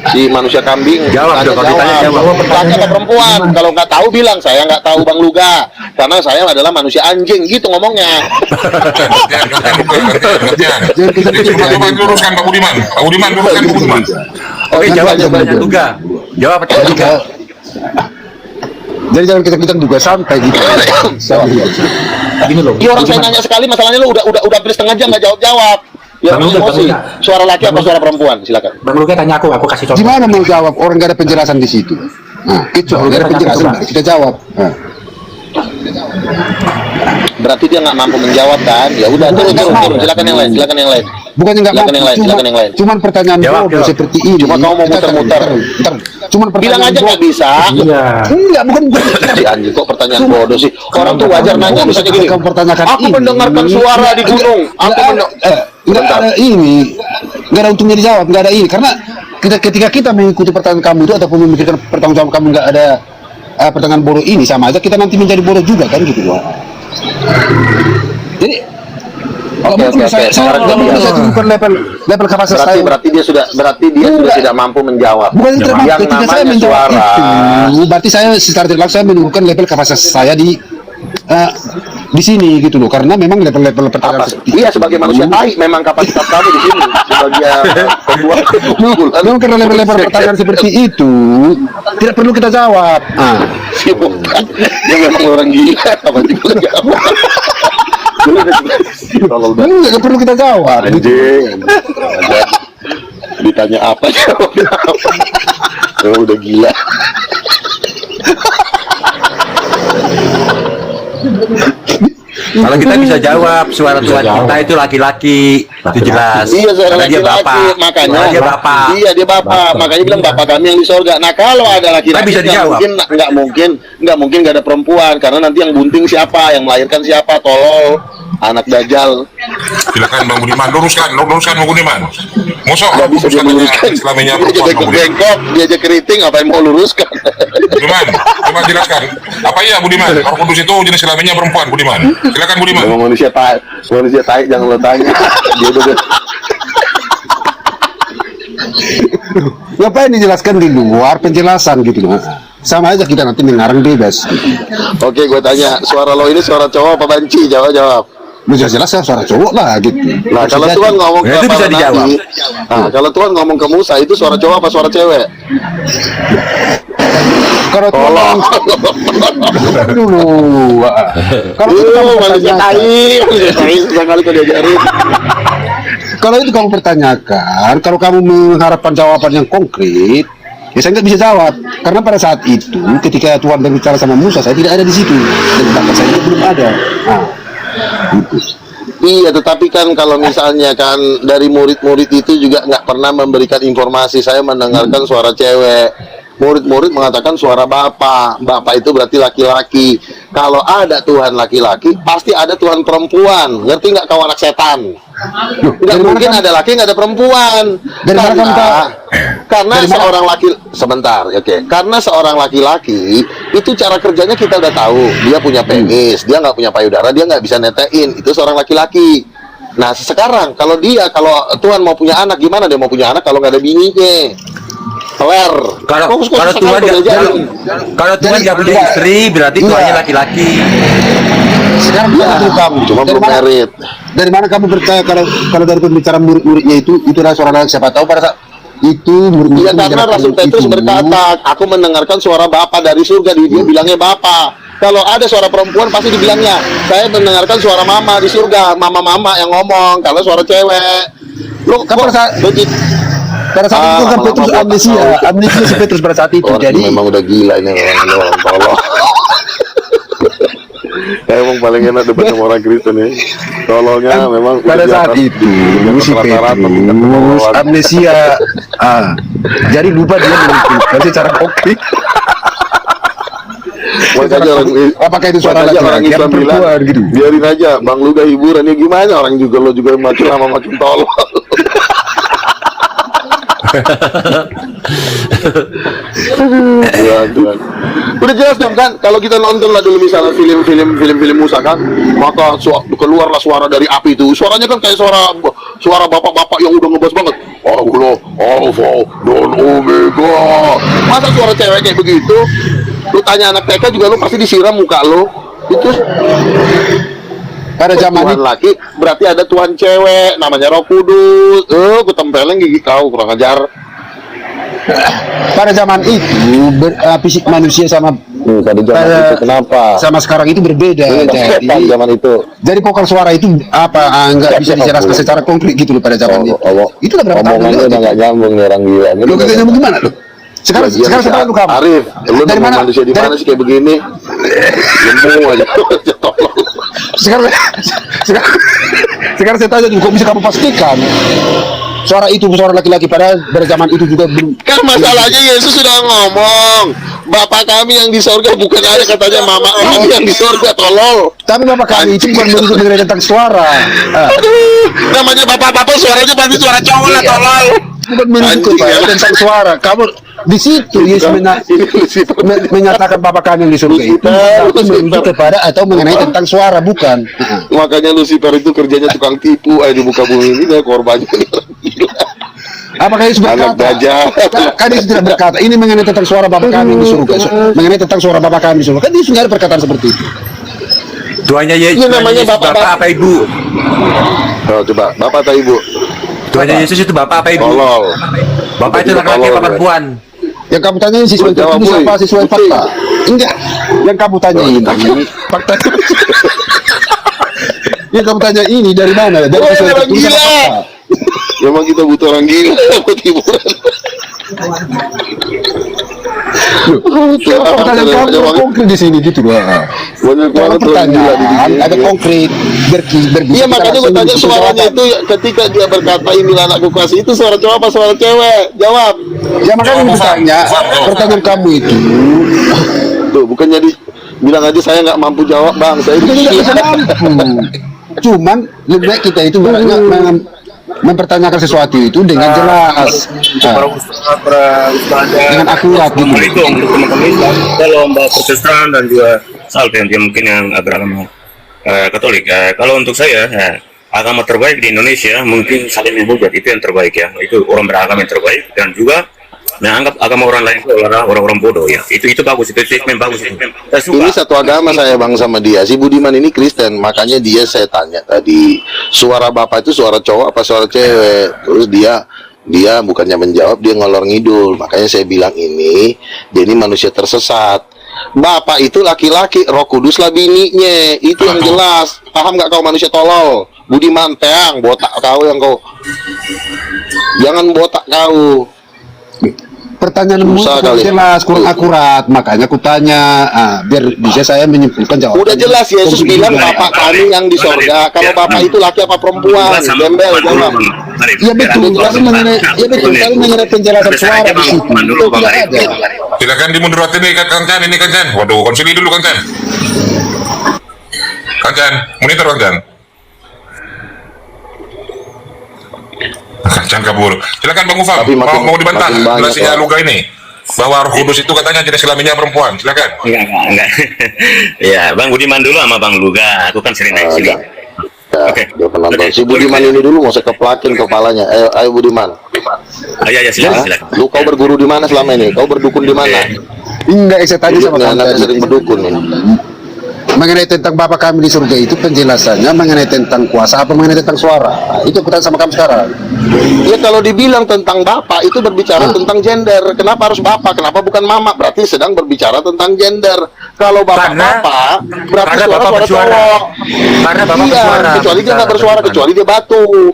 Si manusia kambing Jawab dong, kalau ditanya jawab. Laki atau perempuan? Kalau nggak tahu bilang saya nggak tahu Bang Luga, karena saya adalah manusia anjing gitu ngomongnya. Coba luruskan Pak Budiman. Pak Budiman luruskan Pak Budiman. Oke, jawab pertanyaan juga. Jawab pertanyaan juga. Jadi jangan kita juga santai gitu. Gini loh. Iya, orang saya nanya sekali, masalahnya lu udah hampir setengah jam nggak jawab. Ya, emosi. Suara laki apa suara perempuan? Silakan. Bang Luga tanya aku kasih contoh. Gimana mau jawab orang nggak ada penjelasan di situ? Nah, kecuali nggak ada penjelasan kita jawab. Nah. Berarti dia nggak mampu menjawab kan? Ya udah, turun. Silakan yang lain. Bukan nggak mampu, silakan yang lain. Cuman pertanyaan bodoh seperti ini. Cuma kamu mau muter-muter. Cuman bilang aja nggak bisa. Iya. Enggak, bukan. Si anjing kok pertanyaan bodoh sih. Orang tuh wajar nanya misalnya gini. Aku mendengarkan suara di gunung. Nggak ada ini, nggak ada untungnya dijawab, nggak ada ini. Karena ketika kita mengikuti pertanyaan kamu itu ataupun memikirkan pertanggung jawab kamu nggak ada pertanyaan bodoh ini, sama aja kita nanti menjadi bodoh juga kan gitu. Jadi saya turunkan level kapasitas saya. Berarti dia sudah tidak mampu menjawab. Bukan tidak mampu, yang ketika saya namanya menjawab suara itu, berarti saya secara tidak langsung saya menurunkan level kapasitas saya di sini gitu loh, karena memang level pertanyaan iya sebagai manusia tai memang kapasitas kamu di sini sebagai kedua memang karena level pertanyaan seperti itu tidak perlu kita jawab. Dia memang orang gila apa juga jawab. Nggak perlu kita jawab. Anjing. Ditanya apa jawabnya apa. Udah gila. Kalau kita bisa jawab suara Tuhan kita itu laki-laki, itu jelas. Iya, suara Karena dia laki-laki, bapak. makanya Dia bapak. Iya, dia bapak. Makanya bilang bapak kami yang di sorga. Nah, kalau ada laki-laki bisa dijawab. nggak mungkin nggak ada perempuan, karena nanti yang bunting siapa, yang melahirkan siapa, tolol, anak dajal. Silakan Bang Budiman, luruskan Bang Budiman. Mosok Nggak bisa dia luruskan. Islamnya Dia perempuan jadi Bang Budiman. bengkok, dia aja keriting, apa yang mau luruskan? Budiman, coba jelaskan. Apa iya Budiman? Roh Kudus itu jenis kelaminnya perempuan Budiman. Silakan Budiman. Memang manusia tai jangan lo tanya. Dia udah Ngapain dijelaskan di luar penjelasan gitu loh. Sama aja kita nanti mengarang bebas. Oke, gue tanya, suara lo ini suara cowok apa banci? Jawab. Lu jelas ya suara cowok lah gitu. Nah, kalau Tuhan ngomong ke itu bisa dijawab. Nah, kalau Tuhan ngomong ke Musa itu suara cowok apa suara cewek? Kalau tolong dulu. Kalau itu kamu manusia tai susah kali kau diajarin. Kalau itu kamu pertanyakan, kalau kamu mengharapkan jawaban yang konkret, ya saya nggak bisa jawab. Karena pada saat itu, ketika Tuhan berbicara sama Musa, saya tidak ada di situ. Dan bapak saya belum ada. Nah, gitu. Iya, tetapi kan kalau misalnya kan dari murid-murid itu juga nggak pernah memberikan informasi. Saya mendengarkan suara cewek. Murid-murid mengatakan suara bapak. Bapak itu berarti laki-laki. Kalau ada Tuhan laki-laki, pasti ada Tuhan perempuan. Ngerti nggak kau anak setan? Tidak mungkin ada laki nggak ada perempuan. Karena seorang laki sebentar, oke. Karena seorang laki-laki itu cara kerjanya kita udah tahu. Dia punya penis, dia nggak punya payudara, dia nggak bisa netein. Itu seorang laki-laki. Nah sekarang kalau Tuhan mau punya anak, gimana dia mau punya anak kalau nggak ada bininya? Kalau Tuhan nggak punya istri, berarti Tuhannya laki-laki. Sekarang kamu cuma belum merit. Dari mana kamu percaya kalau dari pembicaraan murid-muridnya itu adalah suara anak? Siapa tahu pada saat itu murid-murid. Iya, karena Rasul Petrus berkata, aku mendengarkan suara Bapa dari surga. Dia bilangnya Bapa. Kalau ada suara perempuan pasti dibilangnya, saya mendengarkan suara mama di surga, mama yang ngomong. Kalau suara cewek, lu pada saat itu kan Petrus amnesia si Petrus pada saat itu. Jadi memang udah gila ini orang tolong. Emang paling enak debat sama orang Kristen ya. Tolongnya memang pada saat itu si Petrus amnesia. Jadi lupa dia menentukan secara konkret. Makanya apakah itu suara makanya orang laki-laki Islam atau bilang, perempuan gitu? biarin aja Bang Luga hiburan ya, gimana orang juga lo juga makin lama makin tolol. Tuhan. Udah jelas dong kan, kalau kita nonton lah dulu misalnya film Musa kan, maka keluarlah suara dari api itu. Suaranya kan kayak suara bapak-bapak yang udah ngebas banget. Allah, Alpha dan Omega. Masa suara cewek kayak begitu? Lu tanya anak TK juga lu pasti disiram muka lu. Itu pada zaman Tuhan laki berarti ada Tuhan cewek namanya Roh Kudus. Gue tempelin gigi kau, kurang ajar. pada zaman itu fisik manusia sama Pada zaman itu kenapa? sama sekarang itu berbeda. Jadi zaman itu. Jadi vokal suara itu apa nggak bisa dijelaskan secara konkret gitu loh pada zaman itu. Itu udah berapa tahun Omongannya lalu? udah nggak nyambung nih orang gila. Lu kagak nyambung gimana lu? Sekarang sekarang lu kamu. Arif, lu dari mana? manusia di mana sih kayak begini? Lemu aja. Sekarang saya tanya kok bisa kamu pastikan suara itu suara laki-laki pada zaman itu juga belum. Kan masalahnya Yesus sudah ngomong, Bapak kami yang di sorga, bukan ada katanya Mama kami yang di sorga, tolol. Tapi Bapak kami itu bukan mengenai tentang suara. Aduh, namanya bapak-bapak suaranya pasti suara cowok lah, tolol. Bukan menunjuk tentang suara. Kamu di situ Yesus menyatakan Bapak kami yang di surga itu menunjuk kepada atau mengenai tentang suara, bukan. Makanya Lucifer itu kerjanya tukang tipu di muka bumi ini, dia korbannya. Apakah Yesus berkata? Kan Yesus tidak berkata ini mengenai tentang suara Bapak kami di surga, mengenai tentang suara Bapak kami di surga. Kan Yesus nggak ada perkataan seperti itu. Tuanya Yesus, namanya Bapak apa Ibu? Oh, coba Bapak atau Ibu? Tuanya Yesus itu Bapak apa Ibu? Tolol. Bapak itu laki-laki apa perempuan? Yang kamu tanyain siswa itu apa siswa fakta? Enggak. Yang kamu tanya ini fakta. Yang kamu tanya ini dari mana? Dari siswa orang itu gila. Memang kita butuh orang gila buat hiburan. Pertanyaan kamu konkret di sini gitu loh. Banyak banget pertanyaan ada konkret berbicara. Iya makanya gue tanya suaranya itu ketika dia berkata inilah anakku kasih, itu suara cowok apa suara cewek? Jawab. Ya makanya gue tanya pertanyaan kamu itu. Tuh bukan jadi bilang aja saya nggak mampu jawab bang, saya itu tidak bisa mampu. Cuman lebih baik kita itu mempertanyakan sesuatu itu dengan jelas, dengan akurat gitu. Assalamualaikum untuk teman-teman Islam, Shalom Mbak Protestan dan juga Salve yang mungkin yang beragama Katolik. Kalau untuk saya, agama terbaik di Indonesia mungkin saling menghujat, itu yang terbaik ya. Itu orang beragama yang terbaik, dan juga menganggap agama orang lain itu adalah orang-orang bodoh ya. Itu bagus, itu statement bagus itu. Ini satu agama saya bang sama dia. Si Budiman ini Kristen, makanya dia saya tanya tadi, suara bapak itu suara cowok apa suara cewek? Terus dia bukannya menjawab, dia ngolor ngidul. Makanya saya bilang ini dia ini manusia tersesat. Bapak itu laki-laki, Roh Kudus lah bininya. Itu yang jelas. Paham nggak kau manusia tolol? Budiman teang, botak kau yang kau. Jangan botak kau. Pertanyaanmu kurang jelas, kurang akurat, makanya aku tanya, biar bisa saya menyimpulkan jawaban. Udah jelas Yesus bilang Bapak kami yang di sorga. Kalau Bapak itu laki apa perempuan? Gembel jawab. Ya betul, tapi mengenai penjelasan suara di situ itu tidak ada. Silakan dimoderator ini Kang Chan, ini Kang Chan. Waduh, konsili dulu Kang Chan. Kang Chan, monitor Kang Chan. Kang Chan kabur. Silakan Bang Ufam, mau dibantah jelasinnya Luga ini bahwa Roh Kudus itu katanya jenis kelaminnya perempuan. Silakan. Enggak. Ya, Bang Budiman dulu sama Bang Luga. Aku kan sering naik sini. Oke. Si Budiman ini dulu mau saya keplakin kepalanya. Ayo Budiman. Ya, silakan. Lu kau berguru di mana selama ini? Kau berdukun di mana? Enggak, saya tanya sama Anda sering berdukun ini. Mengenai tentang Bapak kami di surga itu penjelasannya mengenai tentang kuasa apa mengenai tentang suara. Itu aku tanya sama kamu sekarang. Ya kalau dibilang tentang Bapak itu berbicara tentang gender. Kenapa harus Bapak? Kenapa bukan Mama? Berarti sedang berbicara tentang gender. Kalau Bapak berarti suara cowok. Karena Bapak bersuara. Kecuali dia nggak bersuara, kecuali dia batu.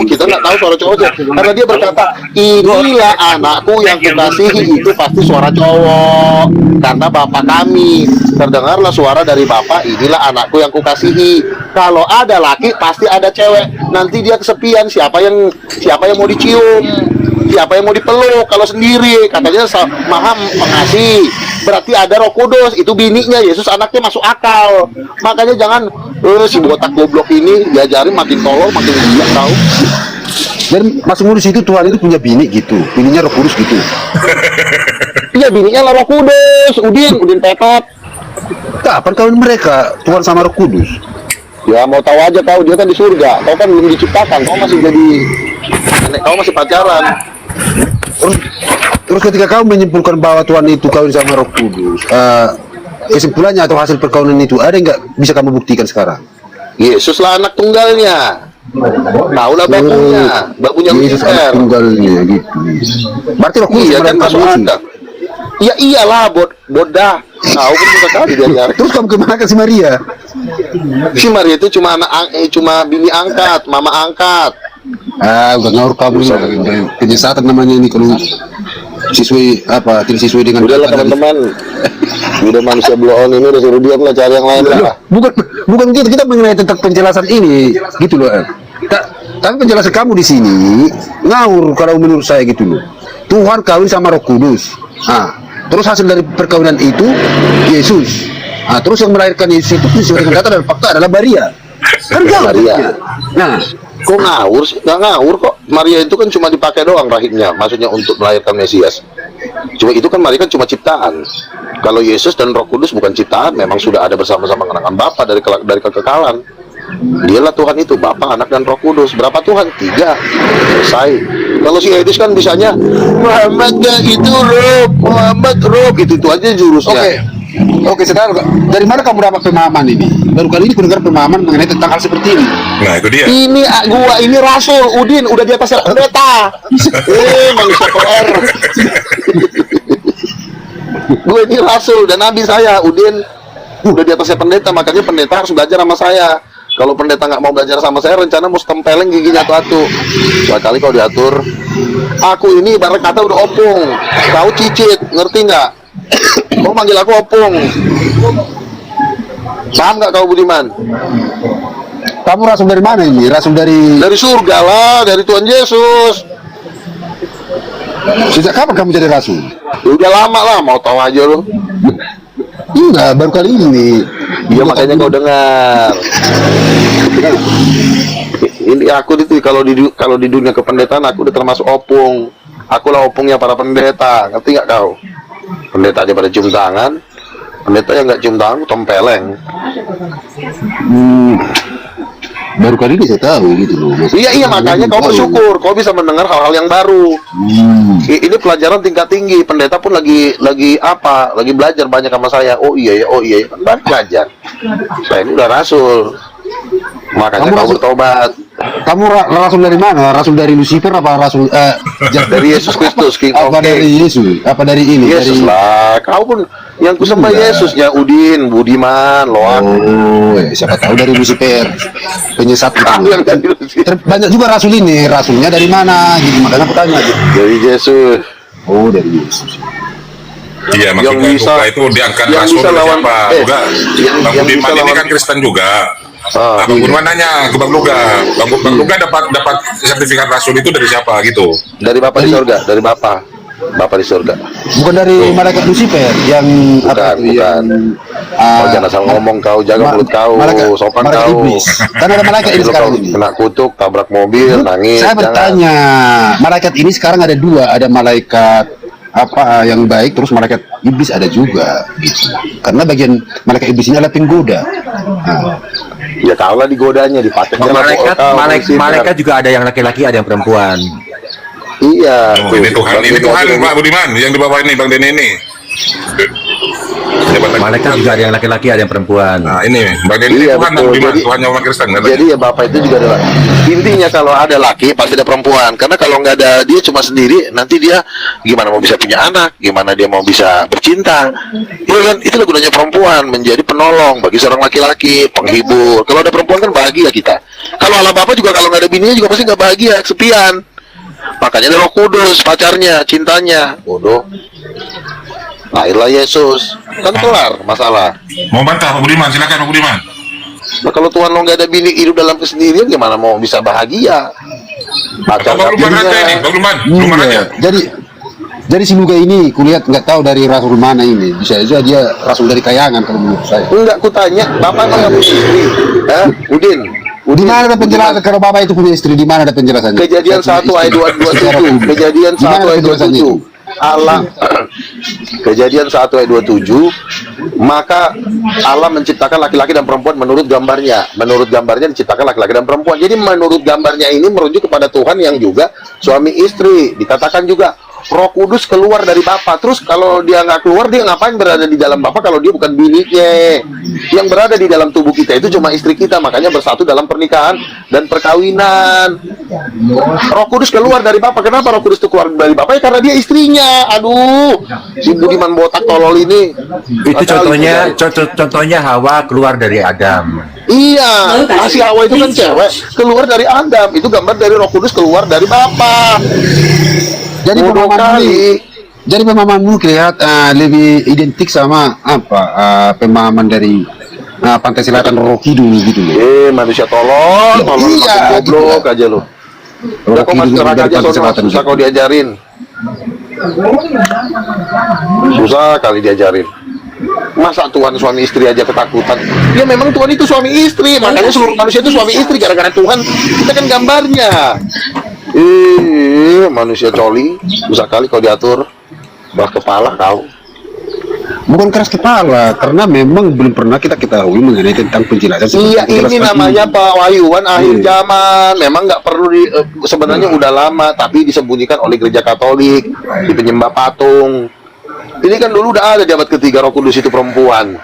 Kita nggak tahu suara cowoknya karena dia berkata inilah anakku yang kukasihi, itu pasti suara cowok karena Bapak kami. Terdengarlah suara dari Bapak, inilah anakku yang kukasihi. Kalau ada laki pasti ada cewek. Nanti dia kesepian, siapa yang mau dicium, siapa yang mau dipeluk? Kalau sendiri katanya maha pengasih, berarti ada Roh Kudus, itu bininya Yesus, anaknya masuk akal. Makanya jangan si botak goblok ini diajarin makin tolol, makin tidak tahu. Dan Mas Ngurus itu Tuhan itu punya bini gitu, bininya Roh Kudus gitu. Iya, bininya lah Roh Kudus, Udin Petot. Kapan kawin mereka Tuhan sama Roh Kudus? Ya mau tahu aja kau, dia kan di surga. Kau kan belum diciptakan, kau masih jadi kau masih pacaran. Terus ketika kau menyimpulkan bahwa Tuhan itu kawin sama Roh Kudus, kesimpulannya atau hasil perkawinan itu ada nggak bisa kamu buktikan sekarang? Yesus lah anak tunggalnya. Tahu lah babunya Yesus anak tunggalnya gitu. Berarti Roh Kudus iya kan masuk akal. Ya iyalah, bodah. Tahu kan bisa kali dia nyari. Terus kamu kemana ke si Maria? Si Maria itu cuma cuma bini angkat, mama angkat. Udah ngawur kamu penyesatan namanya ini kalau sesuai apa tidak sesuai dengan. Udahlah teman-teman, udah manusia bloon ini udah suruh diam lah, cari yang lain lah. Bukan gitu, kita mengenai tentang penjelasan ini gitu loh. Tapi penjelasan kamu di sini ngawur kalau menurut saya gitu loh. Tuhan kawin sama Roh Kudus. Terus hasil dari perkawinan itu Yesus. Terus yang melahirkan Yesus itu sesuai dengan data dan fakta adalah Maria. Kan Maria. Nah, kok ngawur sih? Nggak ngawur kok. Maria itu kan cuma dipakai doang rahimnya, maksudnya untuk melahirkan Mesias. Cuma itu kan Maria kan cuma ciptaan. Kalau Yesus dan Roh Kudus bukan ciptaan, memang sudah ada bersama-sama dengan Bapa dari kekekalan. Dialah Tuhan itu, Bapa, Anak, dan Roh Kudus. Berapa Tuhan? 3. Selesai. Kalau si Edis kan bisanya Muhammad itu Rob, Muhammad Rob, itu aja jurusnya. Oke, sekarang dari mana kamu dapat pemahaman ini? Baru kali ini kudengar pemahaman mengenai tentang hal seperti ini. Nah, itu dia. Ini Rasul Udin udah di atas pendeta. Manusia PR. Gue ini Rasul dan Nabi saya, Udin udah di atasnya pendeta, makanya pendeta harus belajar sama saya. Kalau pendeta nggak mau belajar sama saya, rencana mau tempeleng giginya atu-atu. Kali kalau diatur, aku ini ibarat kata udah opung, kau cicit, ngerti nggak? Kau manggil aku opung, paham nggak kau Budiman? Kamu rasul dari mana ini? Rasul dari surga lah, dari Tuhan Yesus. Sejak kapan kamu jadi rasul? Udah lama lah, mau tahu aja lo. Enggak, baru kali ini. Iya makanya kau dengar. Ini aku itu kalau di dunia kependetaan aku udah termasuk opung. Aku lah opungnya para pendeta. Ngerti nggak kau? Pendeta aja pada cium tangan. Pendeta yang nggak cium tangan tempeleng. Baru kali ini saya tahu gitu loh. Iya makanya kau bersyukur, kau bisa mendengar hal-hal yang baru. Ini pelajaran tingkat tinggi. Pendeta pun lagi belajar banyak sama saya. Oh iya ya, kan baru belajar. Saya ini udah rasul. Makanya kamu bertobat. Kamu rasul dari mana? Rasul dari Lucifer apa rasul dari Yesus Kristus, King of Kings? Dari Yesus? Apa dari ini? Yesus lah. Kau pun yang kusembah Yesusnya Udin, Budiman, Loan. Siapa tahu dari Lucifer. Penyesat gitu. Banyak juga rasul ini. Rasulnya dari mana? Gitu makanya aku tanya gitu. Dari Yesus. Oh, dari Yesus. Iya, maksudnya Luka itu diangkat rasul dari siapa? Juga Bang Budiman ini kan Kristen juga. Bang Budiman nanya ke Bang Luga. Bang Luga dapat sertifikat rasul itu dari siapa gitu? Dari Bapak di surga, dari Bapak di surga. Bukan dari malaikat Lucifer yang bukan. Kau jangan asal ngomong, kau jaga mulut kau, sopan kau. Kan ada malaikat ini sekarang ini. Kena kutuk, tabrak mobil, nangis. Saya bertanya, malaikat ini sekarang ada 2, ada malaikat apa yang baik, terus malaikat iblis ada juga gitu. Karena bagian malaikat iblis ini adalah penggoda. Ya kau lah digodanya, dipakai. Malaikat juga ada yang laki-laki, ada yang perempuan. Iya. Ini Tuhan Pak Budiman yang di bawah ini Bang Deni ini. Malaikat juga ada yang laki-laki, ada yang perempuan. Nah ini Bang Deni ini Tuhan Budiman, Tuhannya umat Kristen. Jadi ya Bapak itu juga adalah intinya, kalau ada laki pasti ada perempuan. Karena kalau nggak ada dia cuma sendiri, nanti dia gimana mau bisa punya anak, gimana dia mau bisa bercinta. Itulah gunanya perempuan, menjadi penolong bagi seorang laki-laki, penghibur. Kalau ada perempuan kan bahagia kita. Kalau ala Bapak juga kalau nggak ada bininya juga pasti nggak bahagia, kesepian. Makanya ada Roh Kudus, pacarnya, cintanya. Bodoh. Lahirlah Yesus, kan kelar masalah. Mau bantah Pak Budiman, silakan Pak Budiman. Nah, kalau Tuhan lo nggak ada bini, hidup dalam kesendirian, gimana mau bisa bahagia? Pacar Bang Luman aja ini, Bang Luman aja. Jadi si Luga ini kulihat nggak tahu dari rasul mana ini. Bisa aja dia rasul dari Kayangan kalau menurut saya. Enggak, kutanya, Bapak emang nggak punya istri? Udin. Di mana ada penjelasan kalau Bapak itu punya istri? Di mana ada penjelasannya? Kejadian 1 ayat 227. Kejadian 1 ayat 27. Allah Kejadian 1 ayat 27, maka Allah menciptakan laki-laki dan perempuan menurut gambarnya. Menurut gambarnya diciptakan laki-laki dan perempuan. Jadi menurut gambarnya ini merujuk kepada Tuhan yang juga suami istri. Dikatakan juga Roh Kudus keluar dari Bapa. Terus kalau dia nggak keluar, dia ngapain berada di dalam Bapa kalau dia bukan biniknya? Yang berada di dalam tubuh kita itu cuma istri kita. Makanya bersatu dalam pernikahan dan perkawinan. Roh Kudus keluar dari Bapa. Kenapa Roh Kudus itu keluar dari Bapa? Ya karena dia istrinya. Aduh, si Budiman botak tolol ini. Itu contohnya Hawa keluar dari Adam. Iya, si Hawa itu kan cewek keluar dari Adam. Itu gambar dari Roh Kudus keluar dari Bapa. Jadi pemahamanmu lihat lebih identik sama apa pemahaman dari Pantai Selatan Rocky dulu gitu loh. Manusia tolol, iya, goblok gitu aja lo. Udah kau masuk neraka aja, susah kau diajarin. Susah kali diajarin. Masa Tuhan suami istri aja ketakutan? Ya memang Tuhan itu suami istri, makanya seluruh manusia itu suami istri. Gara-gara Tuhan, kita kan gambarnya. Manusia coli, susah kali kau diatur. Keras kepala kau. Bukan keras kepala, karena memang belum pernah kita ketahui mengenai tentang penjelasan. Iya, ini namanya Pak Wahyuan akhir zaman. Memang nggak perlu sebenarnya udah lama, tapi disembunyikan oleh gereja Katolik di penyembah patung. Ini kan dulu udah ada di abad ketiga Roh Kudus itu perempuan,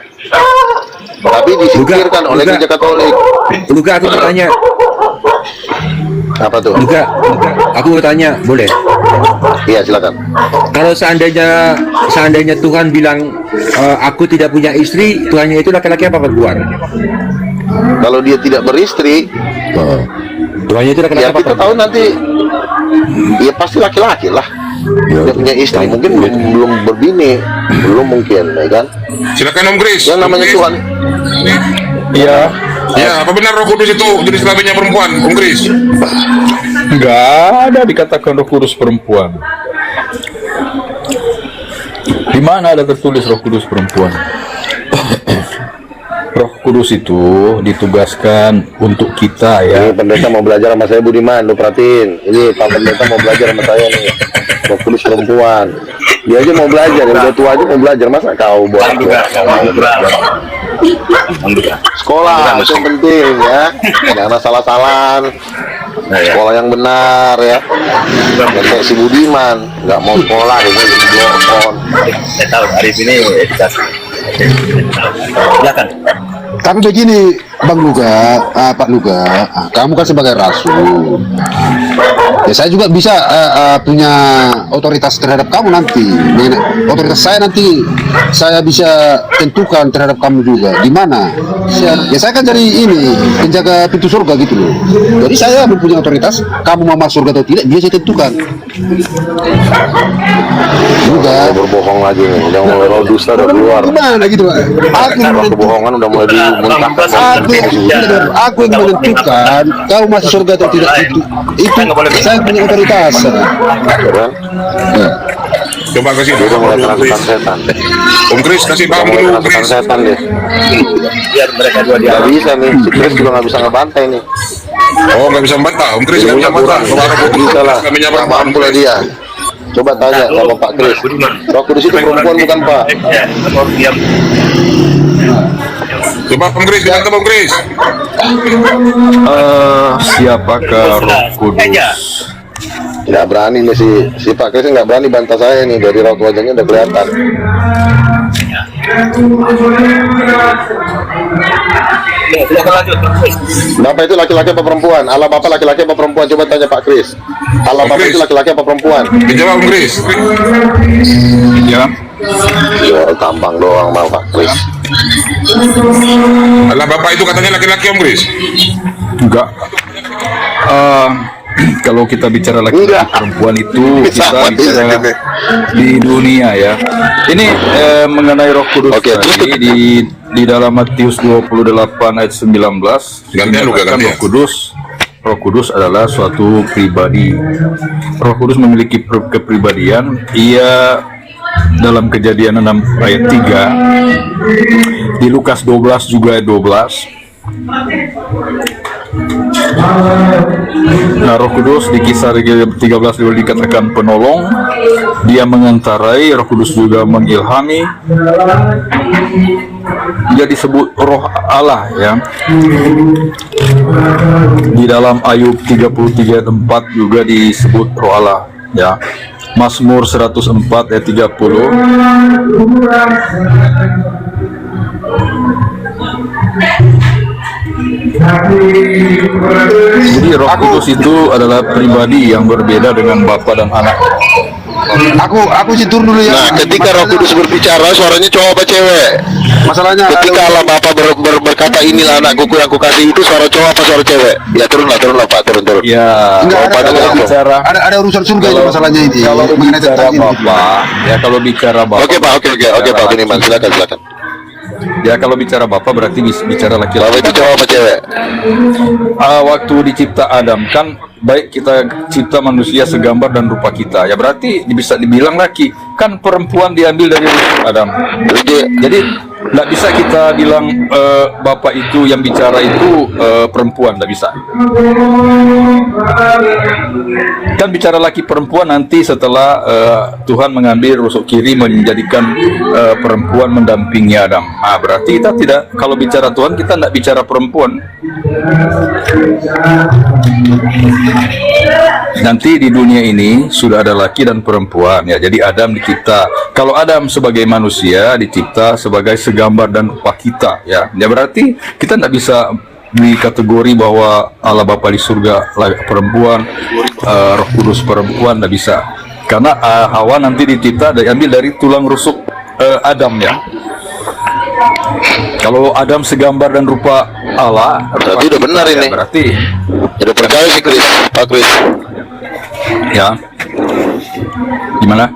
tapi disingkirkan oleh gereja Katolik. Luga, aku bertanya. Apa tuh? Luga, aku bertanya, boleh? Iya, silakan. Kalau seandainya Tuhan bilang aku tidak punya istri, Tuhannya itu laki-laki apa perempuan? Kalau dia tidak beristri, Tuhannya itu laki-laki ya apa kita perempuan? tahu nanti. Ya pasti laki-laki lah. Dia punya istri, mungkin belum berbini, belum mungkin, ya kan? Silakan Om Kris. Yang namanya Tuhan. Iya. Ya, apa benar Roh Kudus itu jenis kelaminnya perempuan, Om Kris? Enggak ada dikatakan Roh Kudus perempuan. Di mana ada tertulis Roh Kudus perempuan? Roh Kudus itu ditugaskan untuk kita ya. Ini pendeta mau belajar sama saya, Budiman, lu perhatiin. Ini Pak Pendeta mau belajar sama saya nih. Roh Kudus perempuan. Dia aja mau belajar, yang udah tua aja mau belajar, masa kau buat sekolah itu yang penting ya, jangan salah-salahan, sekolah yang benar ya. Kayak si Budiman nggak mau sekolah, ini telepon. Saya tahu Arif ini silakan. Tapi begini, Bang Luga, Pak Luga, kamu kan sebagai rasul. Ya saya juga bisa punya otoritas terhadap kamu nanti. Otoritas saya nanti saya bisa tentukan terhadap kamu juga. Di mana? Ya saya kan jadi ini penjaga pintu surga gitu loh. Jadi saya mempunyai otoritas. Kamu mau masuk surga atau tidak, dia saya tentukan. Juga berbohong lagi nih, udah mulai roh dusta udah keluar. Gimana gitu? Aku kebohongan udah mulai dimuntahkan. Aku yang menentukan kau masuk surga atau tidak itu saya punya otoritas. Coba kasih Dia udah mulai kerasukan setan. Om Kris kasih paham Mulai dulu, kerasukan Kris. setan deh. Biar mereka dua dia. Nggak bisa nih, si Chris juga nggak bisa ngebantai nih. Oh, nggak bisa membantah, Om Kris nggak bisa membantah. Kalau Roh Kudus Bisa lah, kelaminnya nggak perempuan, mampu lah dia. Coba tanya sama Pak Chris. Roh Kudus itu perempuan bukan Pak? Diam. Coba Om Kris, bantah Om Kris. Siapakah Roh Kudus? Nggak berani nih si Pak Chris nggak berani bantah saya nih, dari raut wajahnya udah kelihatan. Silakan lanjut. Bapak itu laki-laki apa perempuan? Allah Bapak laki-laki apa perempuan? Coba tanya Pak Chris. Allah Bapak itu laki-laki apa perempuan? Dijawab Om Kris. Ya. Ya gampang doang mau Pak Chris. Allah Bapak itu katanya laki-laki Om Kris. Enggak. Kalau kita bicara laki-laki perempuan itu kita bicara di dunia ya. Ini mengenai Roh Kudus tadi di dalam Matius 28 ayat 19 Gantian lu, dikatakan gantian. Roh Kudus Roh Kudus adalah suatu pribadi. Roh Kudus memiliki kepribadian. Ia dalam Kejadian 6 ayat 3, di Lukas 12 juga ayat 12. Nah, Roh Kudus di Kisah 13 dikatakan penolong, dia mengendarai. Roh Kudus juga mengilhami, dia disebut Roh Allah ya. Di dalam Ayub 33 ayat 4 juga disebut Roh Allah ya. Mazmur 104 ayat 30. Jadi Roh Kudus itu adalah pribadi yang berbeda dengan Bapa dan Anak. Aku situr dulu ya. Nah, ketika Roh Kudus berbicara, suaranya cowok apa cewek? Masalahnya ketika Allah Bapa berkata, inilah anakku yang kukasih, itu suara cowok apa suara cewek? Ya turunlah Pak, turun. Ya, ada urusan surga itu masalahnya ini. Kalau bicara Bapa, ya kalau bicara Bapa. Oke Pak Buniman, silakan. Ya kalau bicara Bapa berarti bicara laki-laki. Bapak itu cowok apa cewek? Waktu dicipta Adam kan, baik kita cipta manusia segambar dan rupa kita, ya berarti bisa dibilang laki. Kan perempuan diambil dari Adam. Jadi nggak bisa kita bilang Bapak itu yang bicara itu perempuan, nggak bisa. Kan bicara laki perempuan nanti setelah Tuhan mengambil rusuk kiri menjadikan perempuan mendampingi Adam. Nah, berarti kita tidak, kalau bicara Tuhan kita nggak bicara perempuan. Nanti di dunia ini sudah ada laki dan perempuan ya. Jadi Adam dicipta. Kalau Adam sebagai manusia dicipta sebagai segambar dan rupa kita ya. Ya berarti kita tidak bisa di kategori bahwa Allah Bapa di surga perempuan, Roh Kudus perempuan, tidak bisa. Karena Hawa nanti dicipta diambil dari tulang rusuk Adam ya. Kalau Adam segambar dan rupa Allah, berarti udah benar ini. Berarti udah percaya sih Pak Kris. Ya. Gimana?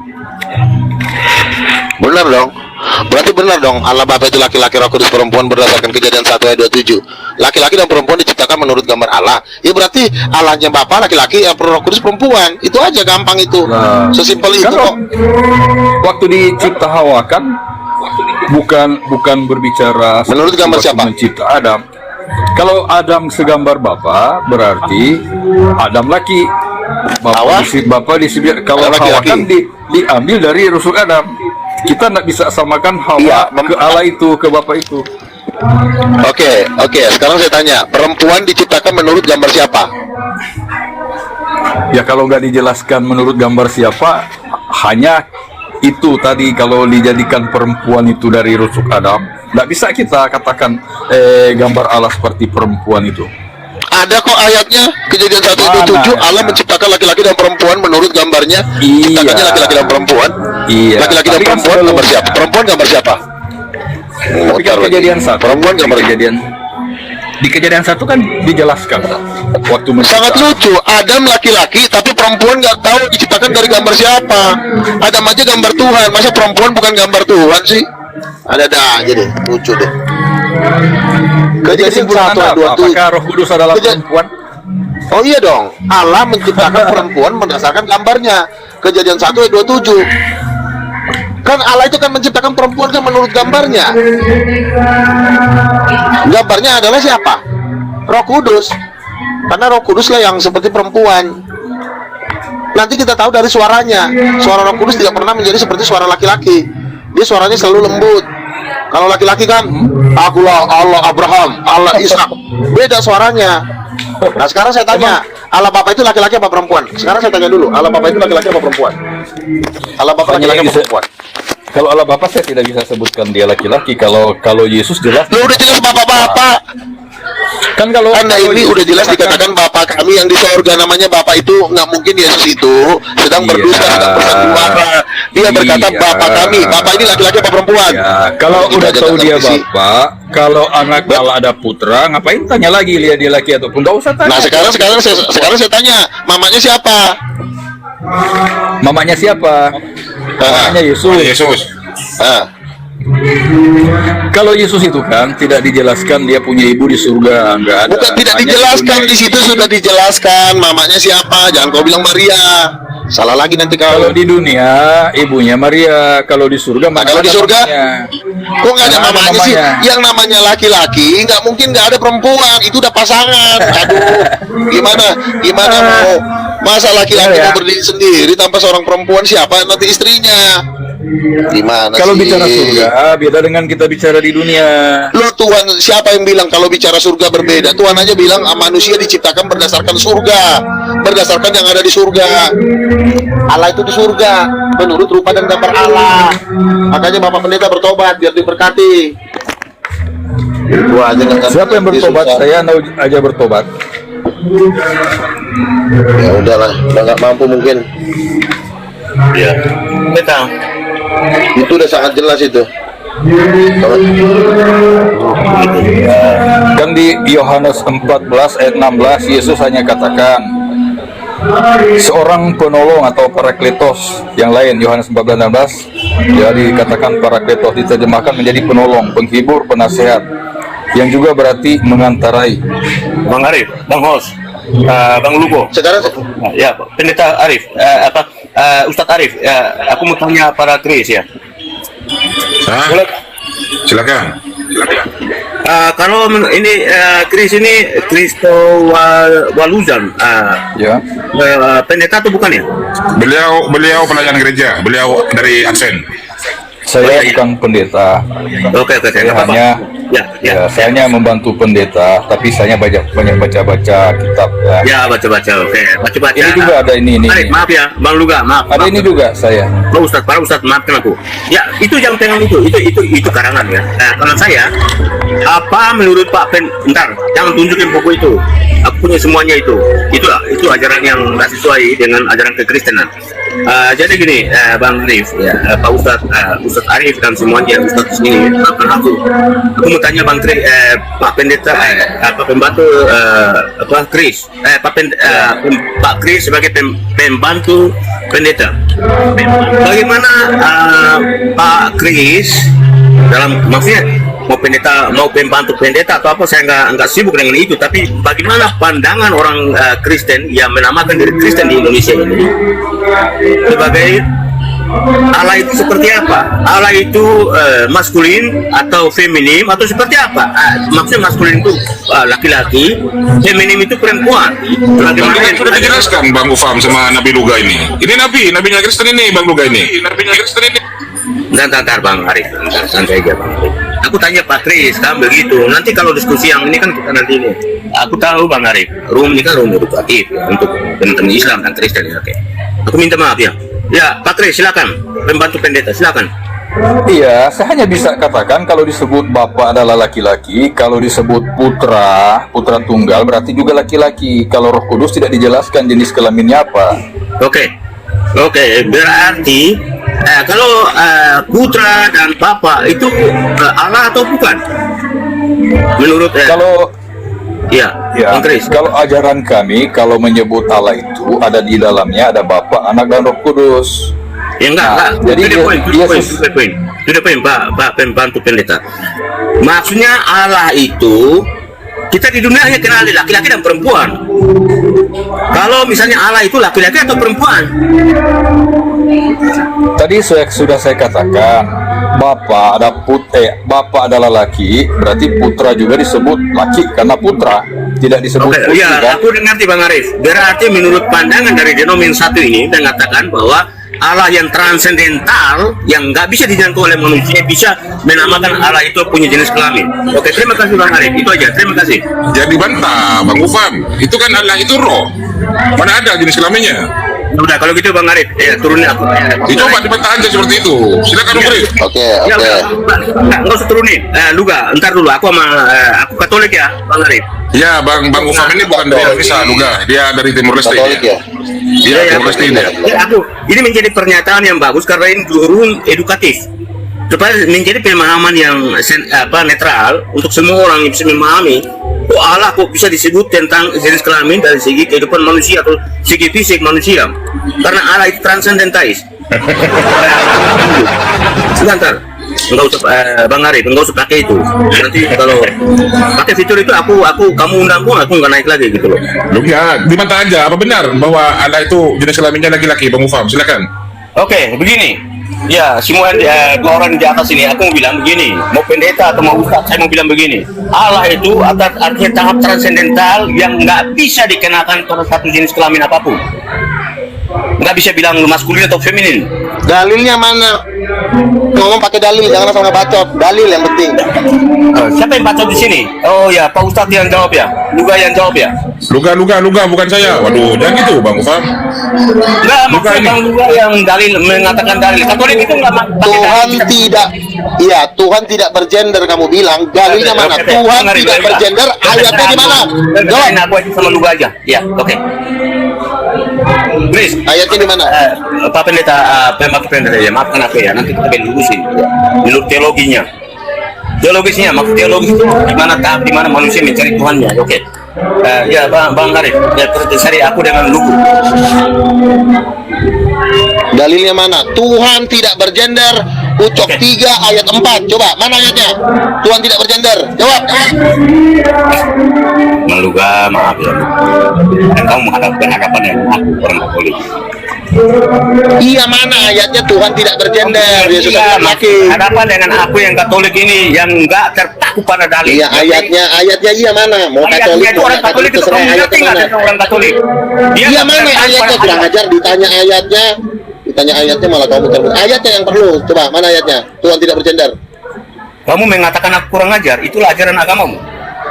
Benar dong. Berarti benar dong, Allah Bapa itu laki-laki, Roh Kudus perempuan berdasarkan Kejadian 1 ayat 27. Laki-laki dan perempuan diciptakan menurut gambar Allah. Ya berarti Allahnya Bapa laki-laki, yang Roh Kudus perempuan. Itu aja, gampang itu. Sesimpel itu kok. Waktu dicipta Hawa kan bukan berbicara menurut gambar siapa? Mencipta Adam. Kalau Adam segambar Bapa berarti Adam laki. Bapa disebut kalau Hawa kan diambil dari rusuk Adam. Kita tidak bisa samakan Hawa ke Allah itu, ke Bapa itu. Oke. Sekarang saya tanya, perempuan diciptakan menurut gambar siapa? Ya kalau nggak dijelaskan menurut gambar siapa, hanya itu tadi, kalau dijadikan perempuan itu dari rusuk Adam, nggak bisa kita katakan gambar Allah seperti perempuan itu. Ada kok ayatnya, Kejadian 1 ayat 27, Allah menciptakan laki-laki dan perempuan menurut gambarnya. Ciptakannya laki-laki dan perempuan. Laki-laki dan perempuan gambar siapa? Perempuan gambar siapa? Tapi kan Kejadian 1, perempuan gambar di Kejadian 1 kan dijelaskan waktu sangat lucu. Adam laki-laki tapi perempuan nggak tahu diciptakan dari gambar siapa. Adam aja gambar Tuhan, masa perempuan bukan gambar Tuhan sih? Ada aja deh, lucu deh. Kejadian 1 ayat 27. Apakah Roh Kudus adalah perempuan? Oh iya dong, Allah menciptakan perempuan berdasarkan gambarnya. Kejadian 1 ayat 27. Kan Allah itu kan menciptakan perempuan kan menurut gambarnya. Gambarnya adalah siapa? Roh Kudus. Karena Roh Kudus lah yang seperti perempuan. Nanti kita tahu dari suaranya. Suara Roh Kudus tidak pernah menjadi seperti suara laki-laki. Dia suaranya selalu lembut. Kalau laki-laki kan, akulah Allah Abraham, Allah Ishak. Beda suaranya. Nah sekarang saya tanya, Allah Bapa itu laki-laki apa perempuan? Sekarang saya tanya dulu, Allah Bapa itu laki-laki apa perempuan? Allah Bapa laki-laki apa perempuan? Kalau Allah Bapa saya tidak bisa sebutkan dia laki-laki. Kalau Yesus jelas. Lu udah jelas Bapak-bapak. Kan kalau ini udah jelas dikatakan Bapa kami yang di sorga, namanya Bapa itu nggak mungkin Yesus itu sedang berdusta, sedang bersandiwara. Dia berkata Bapa kami. Bapa ini laki-laki apa perempuan? Kalau udah tahu dia Bapa, kalau anak Allah ada putra, ngapain tanya lagi dia laki ataupun nggak usah tanya. Nah sekarang saya tanya, mamanya siapa? Mamanya siapa? Mamanya Yesus. Kalau Yesus itu kan tidak dijelaskan dia punya ibu di surga, enggak ada. Bukan tidak Hanya dijelaskan, dunia. di situ sudah dijelaskan mamanya siapa. Jangan kau bilang Maria. Salah lagi nanti Kalau kau. di dunia ibunya Maria, kalau di surga Nah, mana kalau di ada surga, mamanya? kok nggak ada Mana mamanya sih? Yang namanya laki-laki nggak mungkin nggak ada perempuan. Itu udah pasangan. Aduh, gimana mau masa laki-laki Ya, ya. mau berdiri sendiri tanpa seorang perempuan, siapa nanti istrinya? Gimana Kalau sih? bicara surga beda dengan kita bicara di dunia. Lo Tuhan, siapa yang bilang kalau bicara surga berbeda? Tuhan aja bilang manusia diciptakan berdasarkan surga, berdasarkan yang ada di surga. Allah itu di surga menurut rupa dan gambar Allah. Makanya Bapak Pendeta bertobat biar diberkati. Itu aja nggak. Siapa yang bertobat? Saya aja bertobat. Ya udahlah, udah nggak mampu mungkin. Ya, kita Itu udah sangat jelas itu. Kan di Yohanes 14 ayat 16 Yesus hanya katakan seorang penolong atau parakletos yang lain. Yohanes 14:16 ya dikatakan parakletos, diterjemahkan menjadi penolong, penghibur, penasehat, yang juga berarti mengantarai. Bang Arif, Bang Hos, Bang Lugo. Sekarang Ya, Pendeta Arif, Ustadz Arif, aku mau tanya para Kris ya. Hah? Boleh? Silakan. Kalau ini Kris ini Kristo Waluzan, Ya, pendeta atau bukan ya? Beliau pelayan gereja, beliau dari Advent. saya bukan pendeta. Oke, Saya nggak apa-apa. hanya Ya. saya hanya membantu pendeta, tapi saya banyak baca kitab ya. Ya, baca-baca, oke. Baca-baca. Ini juga ada ini. Arif, maaf ya, Bang Luga, maaf. Ada maaf. ini juga saya. Para Ustadz, maafkan aku. Ya, itu yang pengen itu karangan ya. Kalau saya, apa menurut Pak Bentar, jangan tunjukin buku itu. Aku punya semuanya itu. Itu ajaran yang nggak sesuai dengan ajaran kekristenan. Jadi gini, Bang Arif, ya, Pak Ustadz Arif dan semuanya Ustadz sini, maafkan aku. Aku mau tanya Bang Pak Pendeta, pembantu Kris, Pak Kris sebagai pembantu pendeta. Bagaimana Pak Kris dalam maksudnya mau pembantu pendeta atau apa, saya nggak sibuk dengan itu, tapi bagaimana pandangan orang Kristen yang menamakan diri Kristen di Indonesia ini sebagai Allah itu seperti apa? Allah itu maskulin atau feminim atau seperti apa? Maksudnya maskulin itu laki-laki, feminim itu perempuan. Bagaimana kan sudah dijelaskan Bang Ufam sama Nabi Luga ini. Ini nabinya Kristen ini Bang Luga ini. Nabinya Kristen ini. Ntar Bang Arif, santai aja Bang Arif. Aku tanya Pak Kris, kan begitu. Nanti kalau diskusi yang ini kan kita nanti ini. Aku tahu Bang Arif, room ini kan room edukatif ya, untuk teman-teman Islam dan Kristen ya. Oke. Aku minta maaf ya. Ya Pak Kris, silakan. Pembantu pendeta, silakan. Iya, saya hanya bisa katakan kalau disebut bapak adalah laki-laki, kalau disebut putra tunggal berarti juga laki-laki. Kalau Roh Kudus tidak dijelaskan jenis kelaminnya apa. Oke, berarti kalau putra dan bapak itu Allah atau bukan? Menurut Kalau ya, Bang Kris. kalau ajaran kami, kalau menyebut Allah itu ada di dalamnya ada Bapa, Anak, dan Roh Kudus. Ya enggak. Jadi To the point, Pak pembantu pendeta. Maksudnya Allah itu kita di dunia hanya kenal laki-laki dan perempuan. Kalau misalnya Allah itu laki-laki atau perempuan? Tadi sudah saya katakan, Bapa adalah laki, berarti putra juga disebut laki karena putra, tidak disebut Oke, putri ya, kan? aku ngerti Bang Arif. Berarti menurut pandangan dari denomin satu ini mengatakan bahwa Allah yang transendental yang nggak bisa dijangkau oleh manusia bisa menamakan Allah itu punya jenis kelamin. Oke, terima kasih Bang Arif. Itu aja. Terima kasih. Jadi bantah Bang Ufam. Itu kan Allah itu roh. Mana ada jenis kelaminnya? Udah kalau gitu Bang Arif, turunin aku. Coba dibantah aja seperti itu. Silakan Bang Arif. Oke. Ya, nggak usah turunin. Luga, ntar dulu. Aku aku Katolik ya, Bang Arif. Ya, Bang Ufam ini bukan dari Indonesia, Luga. Dia dari Timur Leste. Katolik ya. Dia Timur Leste dia. Ya, ini menjadi pernyataan yang bagus karena ini forum edukatif supaya menjadi pemahaman yang netral untuk semua orang yang bisa memahami kok Allah kok bisa disebut tentang jenis kelamin dari segi kehidupan manusia atau segi fisik manusia, karena Allah itu transcendentais. Sebentar, Enggak usah Bang Arif, enggak usah pakai itu. Nanti kalau pakai fitur itu kamu undang pun aku nggak naik lagi gitu loh. Lu ya, dimantah aja. Apa benar bahwa Anda itu jenis kelaminnya laki-laki, Bang Ufam? Silakan. Oke, begini. Ya, semua dua orang di atas ini, aku mau bilang begini, mau pendeta atau mau ustaz, saya mau bilang begini. Allah itu artinya tahap transendental yang nggak bisa dikenakan pada satu jenis kelamin apapun. Nggak bisa bilang maskulin atau feminin. Dalilnya mana? Ngomong pakai dalil, jangan langsung bacot. Dalil yang penting. Siapa yang bacot di sini? Oh ya, Pak Ustadz yang jawab ya. Luga yang jawab ya. Luga bukan saya. Waduh, jangan gitu, Bang Ufam. Nggak, maksudnya Bang Luga yang dalil mengatakan dalil. Katolik itu nggak Tuhan tidak, iya Tuhan tidak bergender kamu bilang. Dalilnya mana? Tuhan tidak bergender. Ayatnya di mana? Jawab. Aku aja sama Luga aja. Ya, oke. Please, ayatnya di mana? Pak Pendeta, Pendeta ya, maafkan aku ya. Nanti kita lurusin menurut teologinya. Maksud teologis itu di mana manusia mencari Tuhannya. Oke. Ya, Bang Arif, ya terjadi aku dengan Lugu. Dalilnya mana? Tuhan tidak bergender. Ucok 3 ayat 4. Coba, mana ayatnya? Tuhan tidak bergender. Jawab. Meluga, maaf ya. Dan kamu berhadapan dengan aku, orang Katolik. Iya, mana ayatnya Tuhan tidak bergender? Yesus laki. Hadapan dengan aku yang Katolik ini yang enggak terpaku pada dalil. Iya, ayatnya iya mana? Mau Katolik itu orang Katolik itu kamu ngerti nggak ada orang Katolik? Iya, mana ayatnya? Kurang ajar, ditanya ayatnya malah kamu terbut. Ayatnya yang perlu. Coba, mana ayatnya? Tuhan tidak bergender. Kamu mengatakan aku kurang ajar, itulah ajaran agamamu.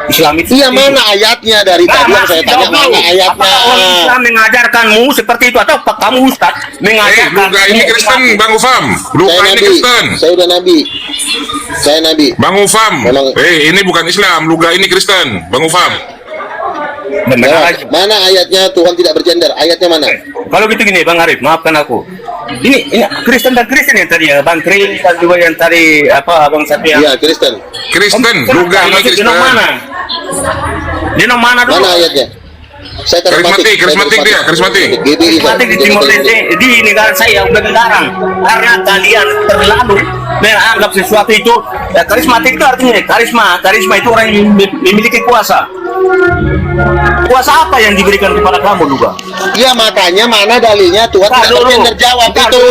Islam itu. Iya, mana ayatnya dari tadi yang saya tanya, mana ayatnya? Apakah orang Islam mengajarkanmu seperti itu atau apa kamu Ustaz mengajarkan? Luga ini Kristen, Bang Ufam. Luga ini Kristen. Saya udah nabi. Saya nabi. Bang Ufam. Ini bukan Islam, Luga ini Kristen, Bang Ufam. Benar. Mana ayatnya Tuhan tidak bergender? Ayatnya mana? Kalau gitu gini, Bang Arif, maafkan aku. Ini Kristen dan Kristen yang tadi ya, Bang Kris dan juga yang tadi apa Bang Satria? Iya, Kristen. Luga ini Kristen. Di mana dulu? Mana ayatnya? Saya karismatik dia, karismatik. Karismatik di Timor Leste, di negara saya udah dilarang karena kalian terlalu menganggap sesuatu itu karismatik itu artinya karisma itu orang yang memiliki kuasa. Kuasa apa yang diberikan kepada kamu juga? Iya, makanya mana dalilnya Tuhan tidak bergender? Jawab itu.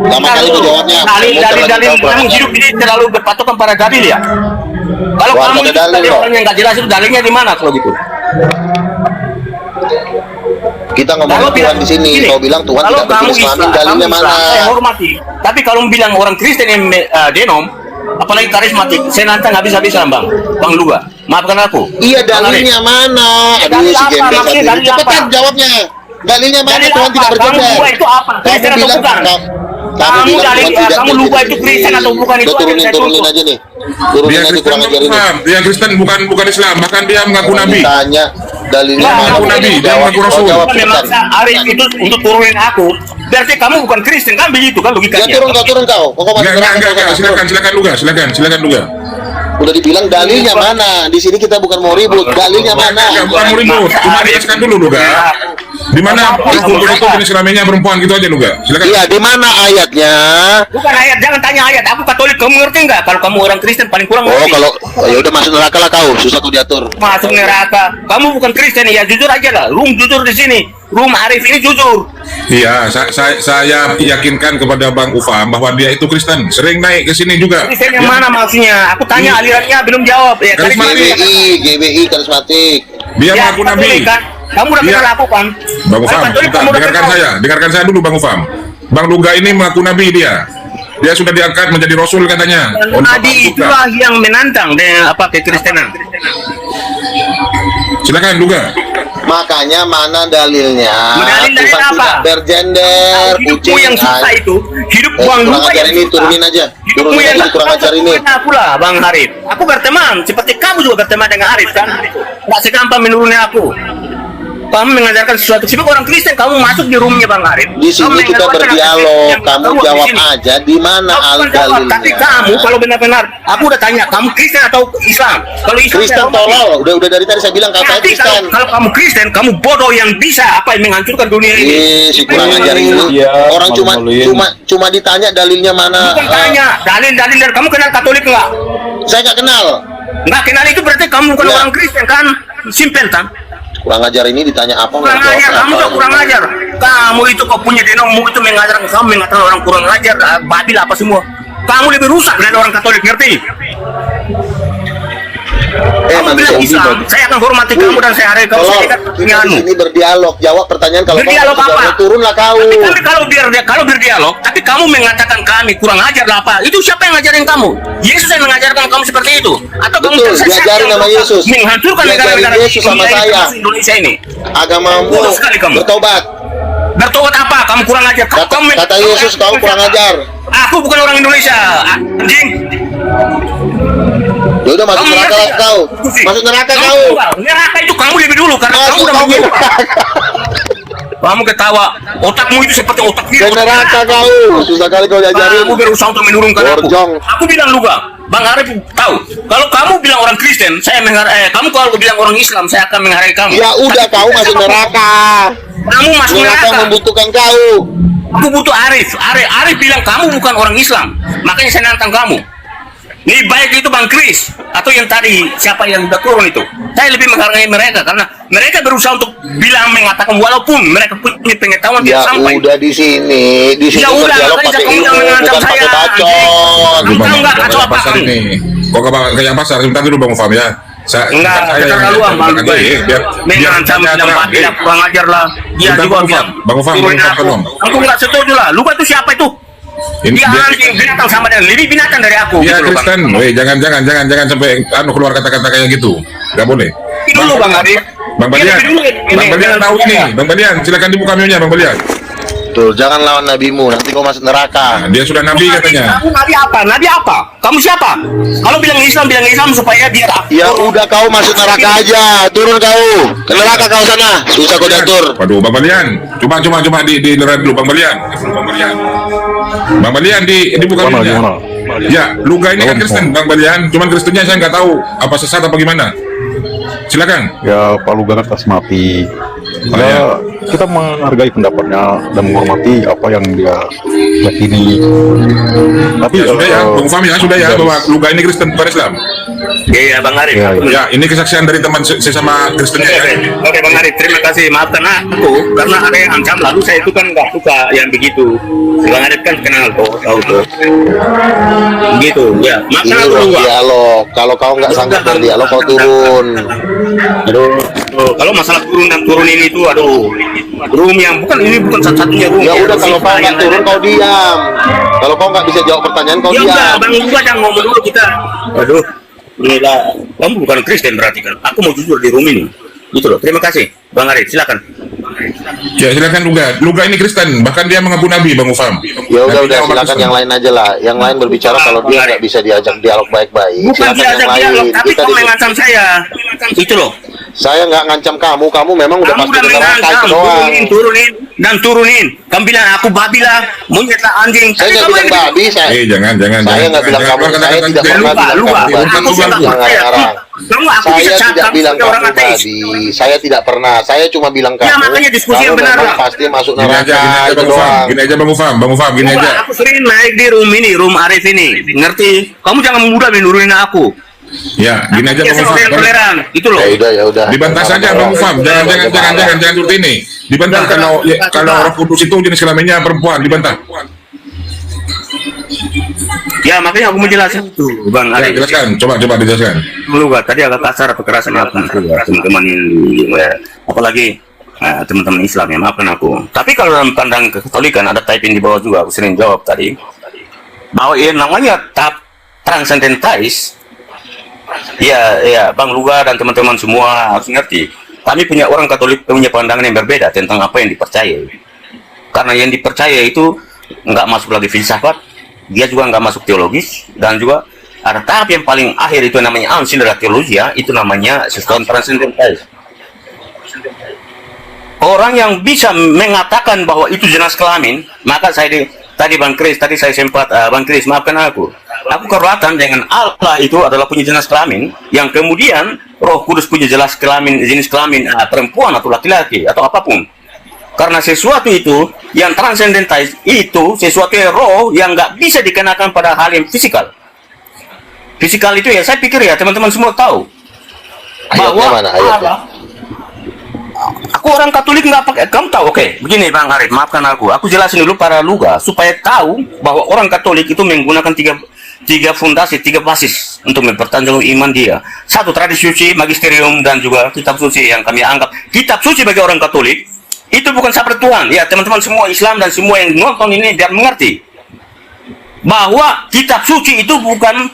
Lama kali itu jawabnya. Dalil kamu hidup ini terlalu berpatokan pada dalil ya. Kalau kamu tadi orang yang nggak jelas itu dalilnya di mana kalau gitu? Kita ngomong Tuhan di sini, kau bilang Tuhan tidak berjenis kelamin, dalilnya mana? Saya hormati. Tapi kalau bilang orang Kristen yang denom, apalagi karismatik, saya nantang habis-habisan Bang Luga. Maafkan aku. Iya, dalilnya mana? Aduh, si Gembe satu. Cepetan jawabnya. Dalilnya mana? Tuhan tidak bergender. Kamu itu apa? Kristen atau bukan? Kamu lupa itu Kristen atau bukan itu? Turunin aja nih. Turunin aja, kurang ajar ini. Dia Kristen bukan Islam, bahkan dia mengaku nabi. Tanya dalilnya mana? Mengaku nabi, dia mengaku rasul. Memaksa Arif itu untuk turunin aku. Berarti kamu bukan Kristen kan begitu kan logikanya? Ya turun kau. Enggak. Silakan Luga. Udah dibilang dalilnya mana? Di sini kita bukan mau ribut. Dalilnya mana? Bukan mau ribut. Cuma jelaskan dulu Luga. Di mana itu jenis kelaminnya perempuan gitu aja Luga. Silakan. Iya, di mana ayatnya? Bukan ayat, jangan tanya ayat. Aku Katolik, kamu ngerti nggak? Kalau kamu orang Kristen paling kurang ngerti. Oh, kalau ya udah masuk neraka lah kau. Susah tuh diatur. Masuk neraka. Kamu bukan Kristen ya, jujur aja lah. Jujur di sini. Arif ini jujur. Iya, saya yakinkan kepada Bang Ufam bahwa dia itu Kristen. Sering naik ke sini juga. Kristen yang mana maksudnya? Aku tanya alirannya belum jawab. Ya, GBI karismatik. Dia mengaku nabi. Kamu udah pernah lakukan. Bang Ufam, dengarkan saya dulu Bang Ufam. Bang Luga ini mengaku nabi dia. Dia sudah diangkat menjadi rasul katanya. Nabi itulah yang menantang dengan apa kekristenan. Silakan Luga. Makanya mana dalilnya? Dalil dari Tuhan apa? Tidak bergender. Hidupmu yang susah itu, hidup uang kurang lupa ajar yang ini, susah. turunin aja. Hidupmu yang kurang ajar ini. Aku lah Bang Arif. Aku berteman seperti kamu juga berteman dengan Arif kan? Nggak segampang menurunnya aku. kamu mengajarkan sesuatu. Sebagai orang Kristen, kamu masuk di roomnya Bang Arif. Di sini kita berdialog, kamu jawab aja di mana dalilnya. Tapi kamu kalau benar-benar, aku udah tanya, kamu Kristen atau Islam? Kalau Islam, Kristen tolol, udah dari tadi saya bilang kata Kristen. Kalau kamu Kristen, kamu bodoh yang bisa menghancurkan dunia ini. Si kurang ajar ini. Orang cuma ditanya dalilnya mana. Bukan tanya, dalil. Kamu kenal Katolik nggak? Saya nggak kenal. Nggak kenal itu berarti kamu bukan orang Kristen kan? Simpel kan? Kurang ajar ini ditanya apa? Kurang ajar, kamu tuh kurang ajar. Kamu itu kok punya denomu itu mengajarkan kamu mengatakan orang kurang ajar, babil apa semua. Kamu lebih rusak dari orang Katolik, ngerti? Kamu bilang Islam, saya akan hormati kamu dan saya hargai kamu. Kita di sini berdialog, jawab pertanyaan. Kalau berdialog apa? Turunlah kau. Tapi kalau berdialog, tapi kamu mengatakan kami kurang ajar lah apa? Itu siapa yang ngajarin kamu? Yesus yang mengajarkan kamu seperti itu? Atau kamu diajarin nama Yesus? Menghancurkan negara-negara Yesus sama saya. Indonesia ini. Agamamu bertobat. Bertobat apa? Kamu kurang ajar. Kata Yesus kau kurang ajar. Aku bukan orang Indonesia, anjing. Ya udah masuk neraka kau. Masuk neraka kau. Neraka itu kamu lebih dulu karena kamu udah mengira. Kamu ketawa, otakmu itu seperti otak virus. Neraka kau. Susah kali kau diajarin. Kamu berusaha untuk menurunkan aku. Aku bilang juga, Bang Arif tahu. Kalau kamu bilang orang Kristen, saya menghargai. Kamu kalau bilang orang Islam, saya akan menghargai kamu. Ya udah kau masuk neraka. Kamu masuk neraka. Membutuhkan kau. Aku butuh Arif. Arif bilang kamu bukan orang Islam, makanya saya nantang kamu. Ini baik itu Bang Kris atau yang tadi siapa yang udah turun itu. Saya lebih menghargai mereka karena mereka berusaha untuk bilang mengatakan walaupun mereka punya pengetahuan tidak sampai. Ya udah di sini ya udah, berdialog pakai ilmu bukan pakai bacot. Kamu enggak kacau apa kamu? Kok kayak pasar? Sebentar dulu Bang Fahmi ya. Enggak, keterlaluan Bang. Mengancam bilang tidak kurang ajar lah. Dia juga bilang. Bang Fahmi, aku enggak setuju lah. Lupa itu siapa itu? Dia anjing binatang sama dengan lebih binatang dari aku. Dia Kristen, jangan sampai keluar kata-kata kayak gitu, nggak boleh. Dulu Bang Adi. Bang Balian tahu ini, Bang Balian silakan dibuka kamionya Bang Balian. Tuh, jangan lawan nabimu, nanti kau masuk neraka. Dia sudah nabi katanya. Kamu nabi apa? Nabi apa? Kamu siapa? Kalau bilang Islam supaya dia. Ya udah kau masuk neraka aja, turun kau ke neraka kau sana, susah kau diatur. Waduh, Bang Balian, cuma di dulu Bang Balian. Bang Balian dibuka kamionya. Ya, Luga ini kan Kristen, Bang Balian. Cuman Kristennya saya nggak tahu apa sesat apa gimana. Silakan. Ya, Pak Luga kan kasmati. Ya, kita menghargai pendapatnya dan menghormati apa yang dia yakini. Tapi ya, sudah ya, Bang Fahmi ya sudah ya bahwa Luga ini Kristen bukan Islam. Iya, Bang Arif. Ya, ini kesaksian dari teman sesama Kristennya. Oke, Bang Arif, terima kasih. Maafkan aku karena ada yang ancam lalu saya itu kan nggak suka yang begitu. Bang Arif kan kenal tahu tuh. Gitu, ya. Maafkan aku juga. Dialog. Kalau kau nggak sanggup berdialog, kau turun. Aduh, kalau masalah turun dan turunin itu, aduh, room yang bukan satu-satunya room. Ya udah, kalau kau nggak turun, kau diam. Kalau kau nggak bisa jawab pertanyaan, kau diam. Ya udah, Bang Luga jangan ngomong dulu kita. Aduh, inilah, kamu bukan Kristen berarti kan? Aku mau jujur di room ini. Gitu loh. Terima kasih, Bang Arif. Silakan. Ya silakan Luga ini Kristen, bahkan dia mengaku Nabi Bang Ufam. Ya udah silakan yang lain aja lah. Yang lain berbicara kalau dia nggak bisa diajak dialog baik-baik. Bukan diajak dialog, tapi kamu mengancam saya. Itu loh. Saya nggak ngancam kamu memang udah pasti neraka itu doang. Turunin. Kamu bilang aku babi lah, monyet lah, anjing. Saya nggak bilang babi, jangan. Saya nggak bilang kamu, saya tidak pernah bilang kamu babi. Saya tidak bilang kamu babi. Saya tidak pernah. Saya cuma bilang kamu. Ya makanya diskusi yang benar lah. Pasti masuk neraka. Gini aja Bang Ufam, gini aja. Aku sering naik di room Arif ini, ngerti? Kamu jangan mudah menurunin aku. Ya, gini aja Bang Ufam. Itu loh. Ya udah. Dibantah saja Bang Ufam. Jangan seperti ini. Dibantah kalau Roh Kudus itu jenis kelaminnya perempuan, dibantah. Ya makanya aku menjelaskan itu, Bang Arif. Jelaskan, coba dijelaskan. Dulu tadi agak kasar kekerasan teman-teman ini, apalagi teman-teman Islam ya, maafkan aku. Tapi kalau dalam pandang Katolikan ada typing di bawah juga, aku sering jawab tadi bahwa yang namanya transcendentais. Ya, Bang Luga dan teman-teman semua harus ngerti. Kami punya orang Katolik punya pandangan yang berbeda tentang apa yang dipercaya. Karena yang dipercaya itu nggak masuk lagi filsafat, dia juga nggak masuk teologis, dan juga ada tahap yang paling akhir itu namanya ancillary teologia, itu namanya sistem transcendental. orang yang bisa mengatakan bahwa itu jenis kelamin, maka tadi Bang Kris, tadi saya sempat Bang Kris, maafkan aku kelihatan dengan Allah itu adalah punya jenis kelamin, yang kemudian Roh Kudus punya jenis kelamin perempuan atau laki-laki atau apapun. Karena sesuatu itu yang transcendental itu sesuatu yang roh yang nggak bisa dikenakan pada hal yang fisikal. Fisikal itu ya saya pikir ya teman-teman semua tahu bahwa aku orang Katolik nggak pakai, kamu tahu, oke, begini Bang Arif, maafkan aku jelasin dulu para luga supaya tahu bahwa orang Katolik itu menggunakan tiga fondasi, tiga basis untuk mempertanjangkan iman dia. Satu, tradisi suci, magisterium, dan juga kitab suci yang kami anggap kitab suci bagi orang Katolik itu bukan sabda Tuhan. Ya teman-teman semua Islam dan semua yang nonton ini biar mengerti bahwa kitab suci itu bukan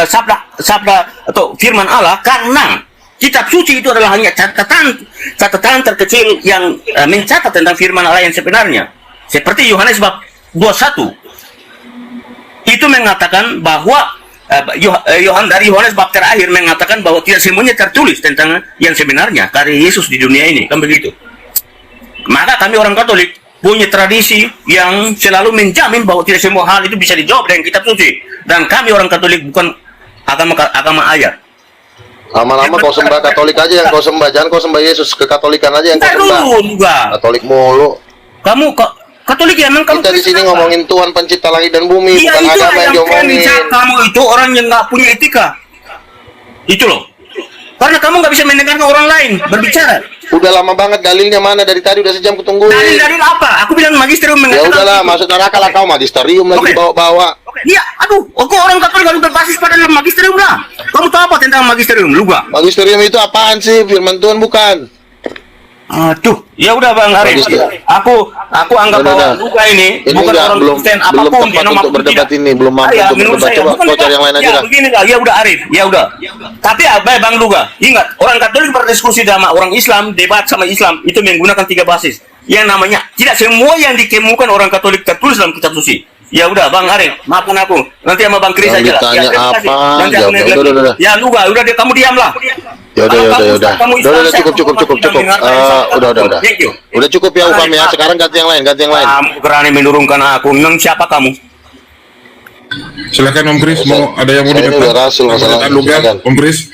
sabda atau firman Allah, karena kitab suci itu adalah hanya catatan terkecil yang mencatat tentang firman Allah yang sebenarnya. Seperti Yohanes bab 21 itu mengatakan bahwa dari Yohanes bab terakhir mengatakan bahwa tidak semuanya tertulis tentang yang sebenarnya karya Yesus di dunia ini, kan begitu. Maka kami orang Katolik punya tradisi yang selalu menjamin bahwa tidak semua hal itu bisa dijawab dengan kitab suci, dan kami orang Katolik bukan agama ayat. Lama-lama kau sembah Katolik aja yang kau sembah, jangan kau sembah Yesus, kekatolikan aja yang kau sembah. Katolik mulu. Kamu Katolik ya, memang kita di sini ngomongin Tuhan pencipta langit dan bumi, bukan agama yang diomongin. Kamu itu orang yang nggak punya etika, itu loh. Karena kamu nggak bisa mendengarkan orang lain berbicara. Udah lama banget, dalilnya mana? Dari tadi udah sejam kutungguin. Dalil apa? Aku bilang magisterium mengatakan. Ya udahlah, masuk neraka lah kau, magisterium lagi bawa-bawa. Iya, aduh, aku orang Katolik harus berbasis pada magisterium lah. Kamu tahu apa tentang magisterium, luga? Magisterium itu apaan sih? Firman Tuhan bukan? Aduh, ya udah Bang Arif. Aku anggap bahwa luga ini bukan orang Kristen apapun, belum untuk berdebat ini, belum mampu untuk berdebat. Coba kau cari yang lain aja lah. Begini lah, ya udah Arif, ya udah. Tapi Bang Luga, ingat, orang Katolik berdiskusi sama orang Islam, debat sama Islam itu menggunakan tiga basis. Yang namanya tidak semua yang dikemukan orang Katolik tertulis dalam kitab suci. Ya udah Bang Arif, maafkan aku. Nanti sama Bang Kris aja lah. Ditanya apa? Udah. Ya Luga, udah deh kamu diamlah. Ya udah cukup. Udah cukup ya Ufam ya. Sekarang ganti yang lain. Kamu berani menurunkan aku. Siapa kamu? Silakan Om Kris, mau ada yang mau dikatakan? Om Kris.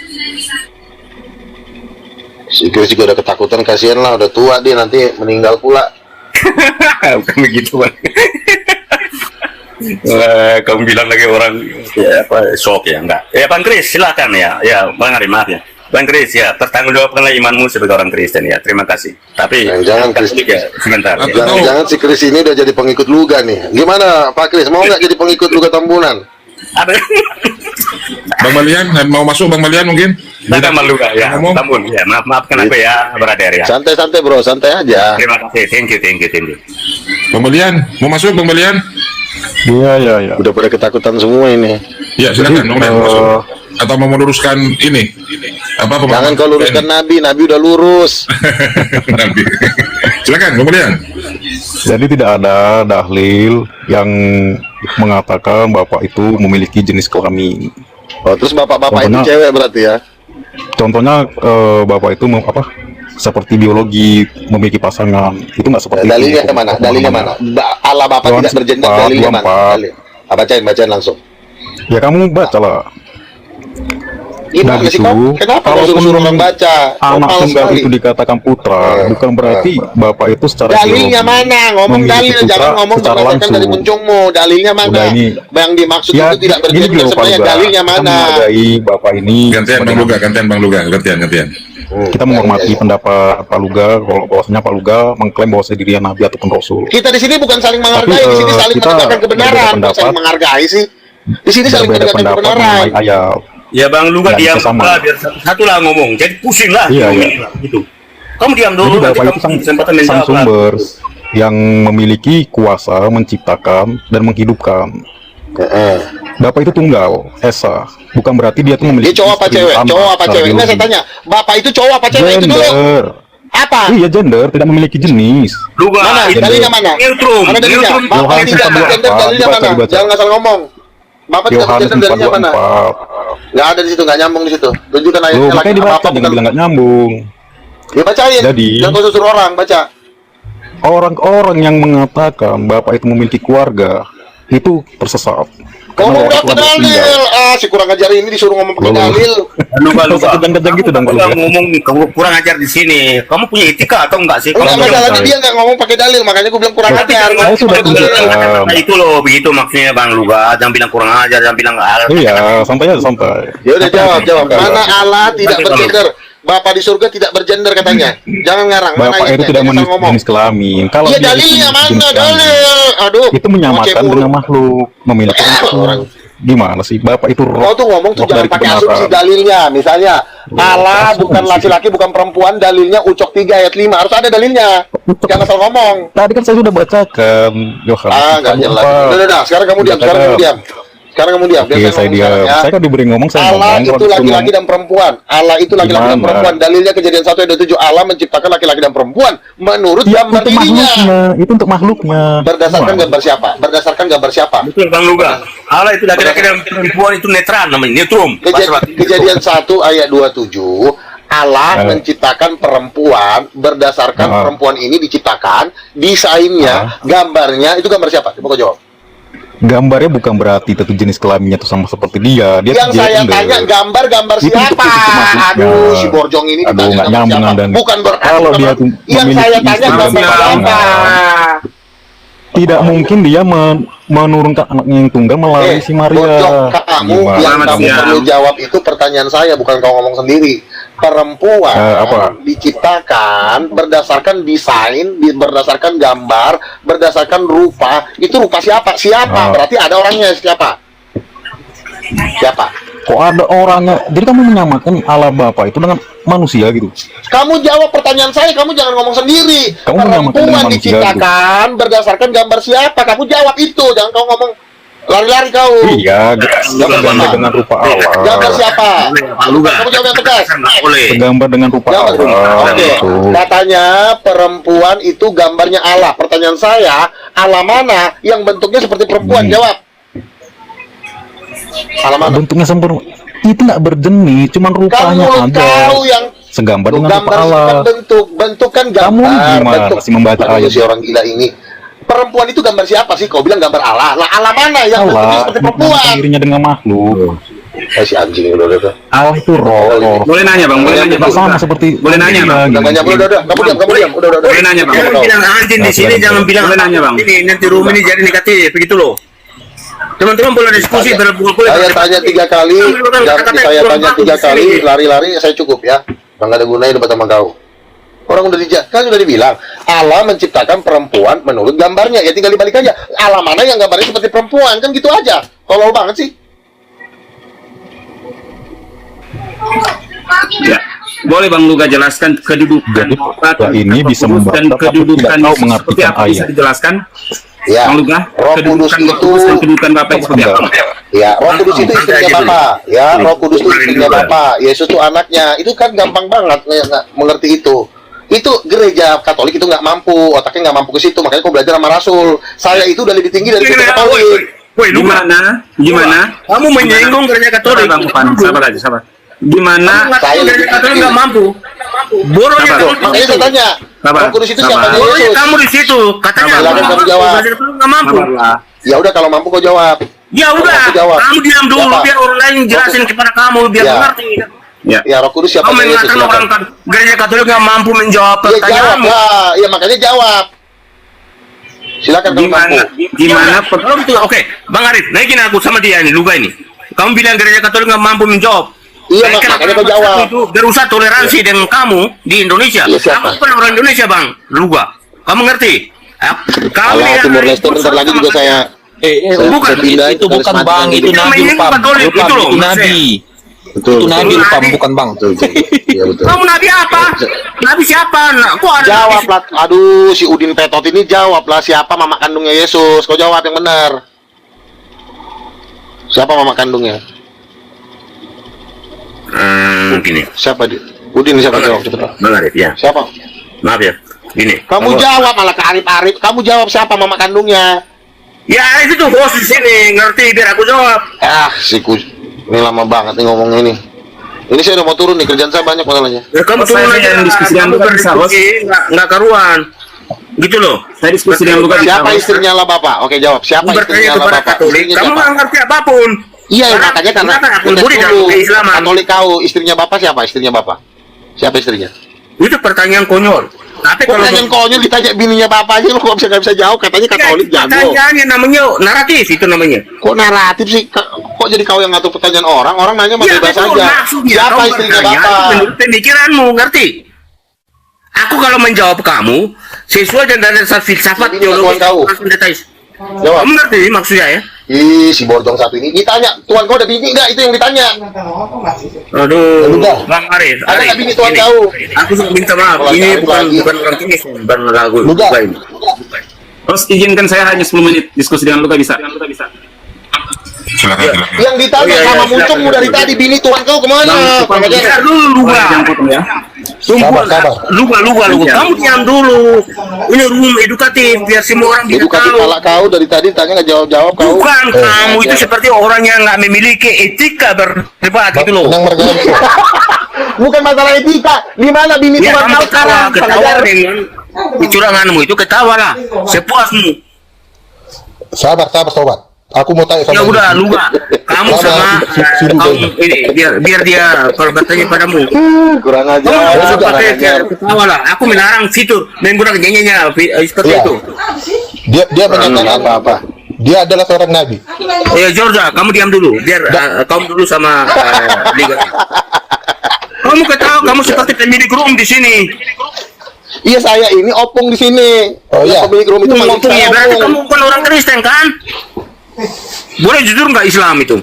Si Kris juga udah ketakutan, kasihan lah, udah tua dia, nanti meninggal pula. Bukan begitu Bang. Kamu bilang lagi orang shock ya, enggak? Ya Bang Kris, silakan ya. Ya Bang Arif, maaf ya. Bang Kris ya, pertanggungjawabkanlah imanmu sebagai orang Kristen ya. Terima kasih. Tapi jangan Kris ya, sebentar. Jangan si Kris ini udah jadi pengikut Luga nih. Gimana Pak Kris, mau nggak jadi pengikut Luga Tambunan? Bang Malian, mau masuk Bang Malian mungkin? Datang Bang Luga ya, Tambun ya. Maafkan aku ya, brother ya. Santai bro, santai aja. Terima kasih, thank you. Bang Malian, mau masuk Bang Malian? Iya. Udah pada ketakutan semua ini. Ya silakan, masuk. Atau mau meluruskan ini? Jangan kau luruskan Nabi udah lurus. Nabi. Silakan, kemudian. Jadi tidak ada dalil yang mengatakan bapak itu memiliki jenis kelamin. Oh, terus bapak-bapak itu cewek berarti ya? Contohnya bapak itu seperti biologi memiliki pasangan, itu nggak seperti dalilnya itu. Kemana? Dalilnya mana? Allah bapak tidak bergender, dalilnya mana? Bacain langsung. Ya kamu baca lah. Gimana sih kau? Kenapa kau suruh orang baca? Anak tunggal itu dikatakan putra, bukan berarti bapak itu secara dalilnya mana? Ngomong dalil, jangan ngomong berdasarkan dari muncungmu. Dalilnya mana? Yang dimaksud itu tidak bergender sebenarnya. Dalilnya mana? Menghargai bapak ini. Gantian Bang Luga, gantian. Kita menghormati pendapat Pak Luga, kalau bahwasanya Pak Luga mengklaim bahwa dirinya nabi ataupun rasul. Kita di sini bukan saling menghargai, di sini saling menegakkan kebenaran, bukan saling menghargai sih. Di sini saling menegakkan kebenaran. Ya Bang Luga diam lah, biar satu lah ngomong. Jadi pusing lah. Iya. Gitu. Kamu diam dulu. Jadi bapak itu sang sumber yang memiliki kuasa menciptakan dan menghidupkan. Bapak itu tunggal, esa. Bukan berarti dia tuh memiliki. Dia cowok apa cewek? Ini saya tanya, bapak itu cowok apa cewek? Itu dulu. Apa? Iya, gender, tidak memiliki jenis. Mana? Dalilnya mana? Neutrum. Mana dalilnya? Bapak tidak bergender, dalilnya mana? Jangan ngasal ngomong. Bapak tidak bergender, dalilnya mana? Nggak ada di situ, nggak nyambung di situ. Tunjukkan ayatnya lagi. Makanya dibaca, jangan bilang nggak nyambung. Ya bacain. Jadi, jangan kau suruh orang baca. Orang-orang yang mengatakan Bapak itu memiliki keluarga itu tersesat. Ngomong pakai dalil, si kurang ajar ini disuruh ngomong pakai dalil. Kadang-kadang gitu dong. Ngomong kamu kurang ajar di sini. Kamu punya etika atau enggak sih? Enggak, masalahnya dia nggak ngomong pakai dalil, makanya gue bilang kurang ajar. Itu loh, begitu maksudnya Bang Luga. Jangan bilang kurang ajar, jangan bilang Iya, santai aja, santai. Ya udah jawab. Mana Allah tidak bergender? Bapak di surga tidak bergender katanya. Jangan ngarang. Bapak itu tidak jenis kelamin. Kalau iya dalilnya mana dalil? Aduh. Itu menyamakan dengan makhluk, memiliki orang. Gimana sih? Bapak itu roh. Kau tuh ngomong tuh jangan pakai asumsi dalilnya. Misalnya Allah bukan laki-laki, bukan perempuan. Dalilnya Ucok 3 ayat 5. Harus ada dalilnya. Jangan asal ngomong. Tadi kan saya sudah bacakan. Nggak jelas. Udah. Sekarang kamu diam. Sekarang kamu diam. Oke, saya diam. Saya kan diberi ngomong, saya Allah ngomong. itu laki-laki dan perempuan. Allah itu laki-laki dan perempuan. Dalilnya Kejadian 1 ayat 27. Allah menciptakan laki-laki dan perempuan menurut gambar dirinya. Itu untuk makhluknya. Berdasarkan gambar siapa? Berdasarkan gambar siapa? Betul Bang Luga. Allah itu laki-laki dan perempuan itu netral namanya, neutrum. Kejadian 1 ayat 27. Allah menciptakan perempuan berdasarkan perempuan ini diciptakan, desainnya, gambarnya itu gambar siapa? Coba kau jawab. Gambarnya bukan berarti itu jenis kelaminnya itu sama seperti dia. Yang saya tanya gambar siapa? Aduh, si Borjong ini ditanya gambar siapa? Bukan berarti kalau dia yang saya tanya gambar siapa? Tidak mungkin dia menurunkan anaknya yang tunggal melalui si Maria. Borjong, kamu yang kamu perlu jawab itu pertanyaan saya, bukan kau ngomong sendiri. Perempuan diciptakan berdasarkan desain, berdasarkan gambar, berdasarkan rupa. Itu rupa siapa? Berarti ada orangnya siapa? Kok ada orangnya? Jadi kamu menyamakan Allah Bapa itu dengan manusia gitu? Kamu jawab pertanyaan saya, kamu jangan ngomong sendiri. Perempuan diciptakan berdasarkan gambar siapa? Kamu jawab itu, jangan kau ngomong lari-lari kau. Iya, gambar dengan rupa Allah. Gambar siapa? Kamu jawab yang tegas. Gambar dengan rupa Allah. Oke. Katanya perempuan itu gambarnya Allah. Pertanyaan saya, Allah mana yang bentuknya seperti perempuan? Jawab. Allah mana? Bentuknya sempurna. Itu nggak berjenis, cuman rupanya ada. Kau yang segambar dengan rupa Allah. Bentuk kan gambar. Kamu gimana masih membaca ayat? Si orang gila ini. Perempuan itu gambar siapa sih? Kau bilang gambar Allah. Lah Allah mana yang bentuknya seperti perempuan? Dirinya dengan makhluk. Si anjing udah. Allah itu roh. Boleh nanya Bang, sama seperti. Boleh nanya Bang. Udah. Kamu diam. Udah. Boleh nanya Bang. Jangan bilang anjing di sini, jangan bilang boleh nanya Bang. Ini nanti room ini jadi negatif begitu loh. Teman-teman boleh diskusi boleh. Saya tanya 3 kali, saya tanya 3 kali, lari-lari saya cukup ya. Bang ada gunanya debat sama kau. Orang kan sudah dibilang Allah menciptakan perempuan menurut gambarnya, ya tinggal dibalik aja. Allah mana yang gambarnya seperti perempuan, kan gitu aja. Tolol banget sih. Ya, boleh Bang Luga jelaskan kedudukan ini bisa membuat kedudukan seperti apa bisa dijelaskan? Ya, Bang Luga, Roh Kudus itu kedudukan Bapak seperti apa? Ya, Roh Kudus itu istrinya Bapak. Ya, Roh Kudus itu istrinya Bapak. Yesus itu anaknya. Itu kan gampang banget mengerti itu. Itu gereja Katolik itu nggak mampu, otaknya nggak mampu ke situ, makanya kau belajar sama Rasul. Saya itu udah lebih tinggi dari gereja Katolik. Gimana? Kamu menyinggung gereja Katolik? Sabar aja. Gimana? Gereja Katolik nggak mampu. Boronya makanya saya tanya. Roh Kudus itu siapa? Yesus. Kamu di situ katanya kamu jawab. Nggak mampu. Ya udah kalau mampu kau jawab. Ya udah. Kamu diam dulu biar orang lain jelasin kepada kamu biar mengerti. Ya Roh Kudus siapa? Kamu mengatakan orang gereja Katolik nggak mampu menjawab pertanyaanmu. Ya makanya jawab. Silakan kamu mampu. Gimana? Oke, Bang Arif, naikin aku sama dia nih, Luga ini. Kamu bilang gereja Katolik nggak mampu menjawab. Iya, makanya kau jawab. Itu berusaha toleransi dengan kamu di Indonesia. Kamu kan orang Indonesia, Bang Luga. Kamu ngerti? Kalau Timur Leste bentar lagi juga saya. Bukan itu bukan Bang, itu Nabi itu Nabi. Betul. Itu Nabi lupa, bukan Bang. Iya betul. Kamu Nabi apa? Nabi siapa? Kok ada? Jawablah. Aduh, si Udin Petot ini jawablah siapa mama kandungnya Yesus. Kau jawab yang benar. Siapa mama kandungnya? Gini. Siapa dia? Udin siapa jawab cepat. Bang Arif ya. Siapa? Maaf ya. Gini. Kamu jawab malah ke Arif. Kamu jawab siapa mama kandungnya? Ya itu tuh bos di sini ngerti biar aku jawab. Ini lama banget nih ngomongnya ini. Ini saya udah mau turun nih, kerjaan saya banyak masalahnya. Ya kamu turun aja diskusi kamu kan bisa bos. Nggak karuan. Gitu loh. Saya diskusi dengan Luka. Siapa istrinya Allah Bapak? Oke, jawab. Siapa Bertanya istrinya Allah kepada Bapak? Katolik, Istrinya kamu siapa? nggak ngerti apapun. Iya, makanya karena aku tes budi dalam dulu. keislaman. Katolik kau, istrinya Bapak siapa? Istrinya Bapak. Siapa istrinya? Itu pertanyaan konyol. Tapi kalau Pertanyaan konyol ditanya bininya Bapak aja lu kok nggak bisa jawab, katanya Katolik jago. pertanyaannya namanya naratif, itu namanya. Kok naratif sih? Kok jadi kau yang ngatur pertanyaan orang? Orang nanya pakai bahasa betul, aja. maksudnya Siapa kau istrinya bertanya Bapak? menurut pemikiranmu, ngerti? Aku kalau menjawab kamu sesuai dengan dasar filsafat teologis detail. Jawab. Kamu ngerti maksudnya ya? Ih, si bojong satu ini ditanya, Tuhan kau ada bini nggak? Itu yang ditanya. Aduh, Bang Arif, Ada nggak bini Tuhan ini, kau? aku sudah minta maaf. Ini bukan orang Tunis, bukan lagu. Bukan. Terus izinkan saya hanya 10 menit diskusi dengan Luka, bisa? Silakan, silakan. Yang ditanya sama Muncung dari tadi, bini Tuhan kau kemana? Biar dulu, Bang. Lupa. Kamu diam dulu. Ini room edukatif, biar semua orang bisa Edukatif tahu. pala kau dari tadi tanya nggak jawab kau. Bukan, kamu itu seperti orang yang nggak memiliki etika berdebat gitu loh. Bukan masalah etika. Di mana bini Ya, Tuhan kamu kau sekarang? ketawa dengan kecuranganmu itu, ketawalah sepuasmu. Sabar, sobat. Aku mau tanya sama Ya udah, ini. lupa. Kamu sama kamu ini biar dia kalau bertanya padamu. Kurang aja. Kamu pakai ketawa lah. Aku melarang fitur menggunakan nyanyinya seperti itu. Dia menyatakan apa? Dia adalah seorang nabi. Ya Georgia, kamu diam dulu. Biar kamu dulu sama Liga. Kamu ketawa, kamu seperti pemilik room di sini. Iya, saya ini opung di sini. Oh iya. Pemilik room itu manggil Opung ya, saya berarti opung. kamu bukan orang Kristen kan? Boleh jujur nggak Islam itu?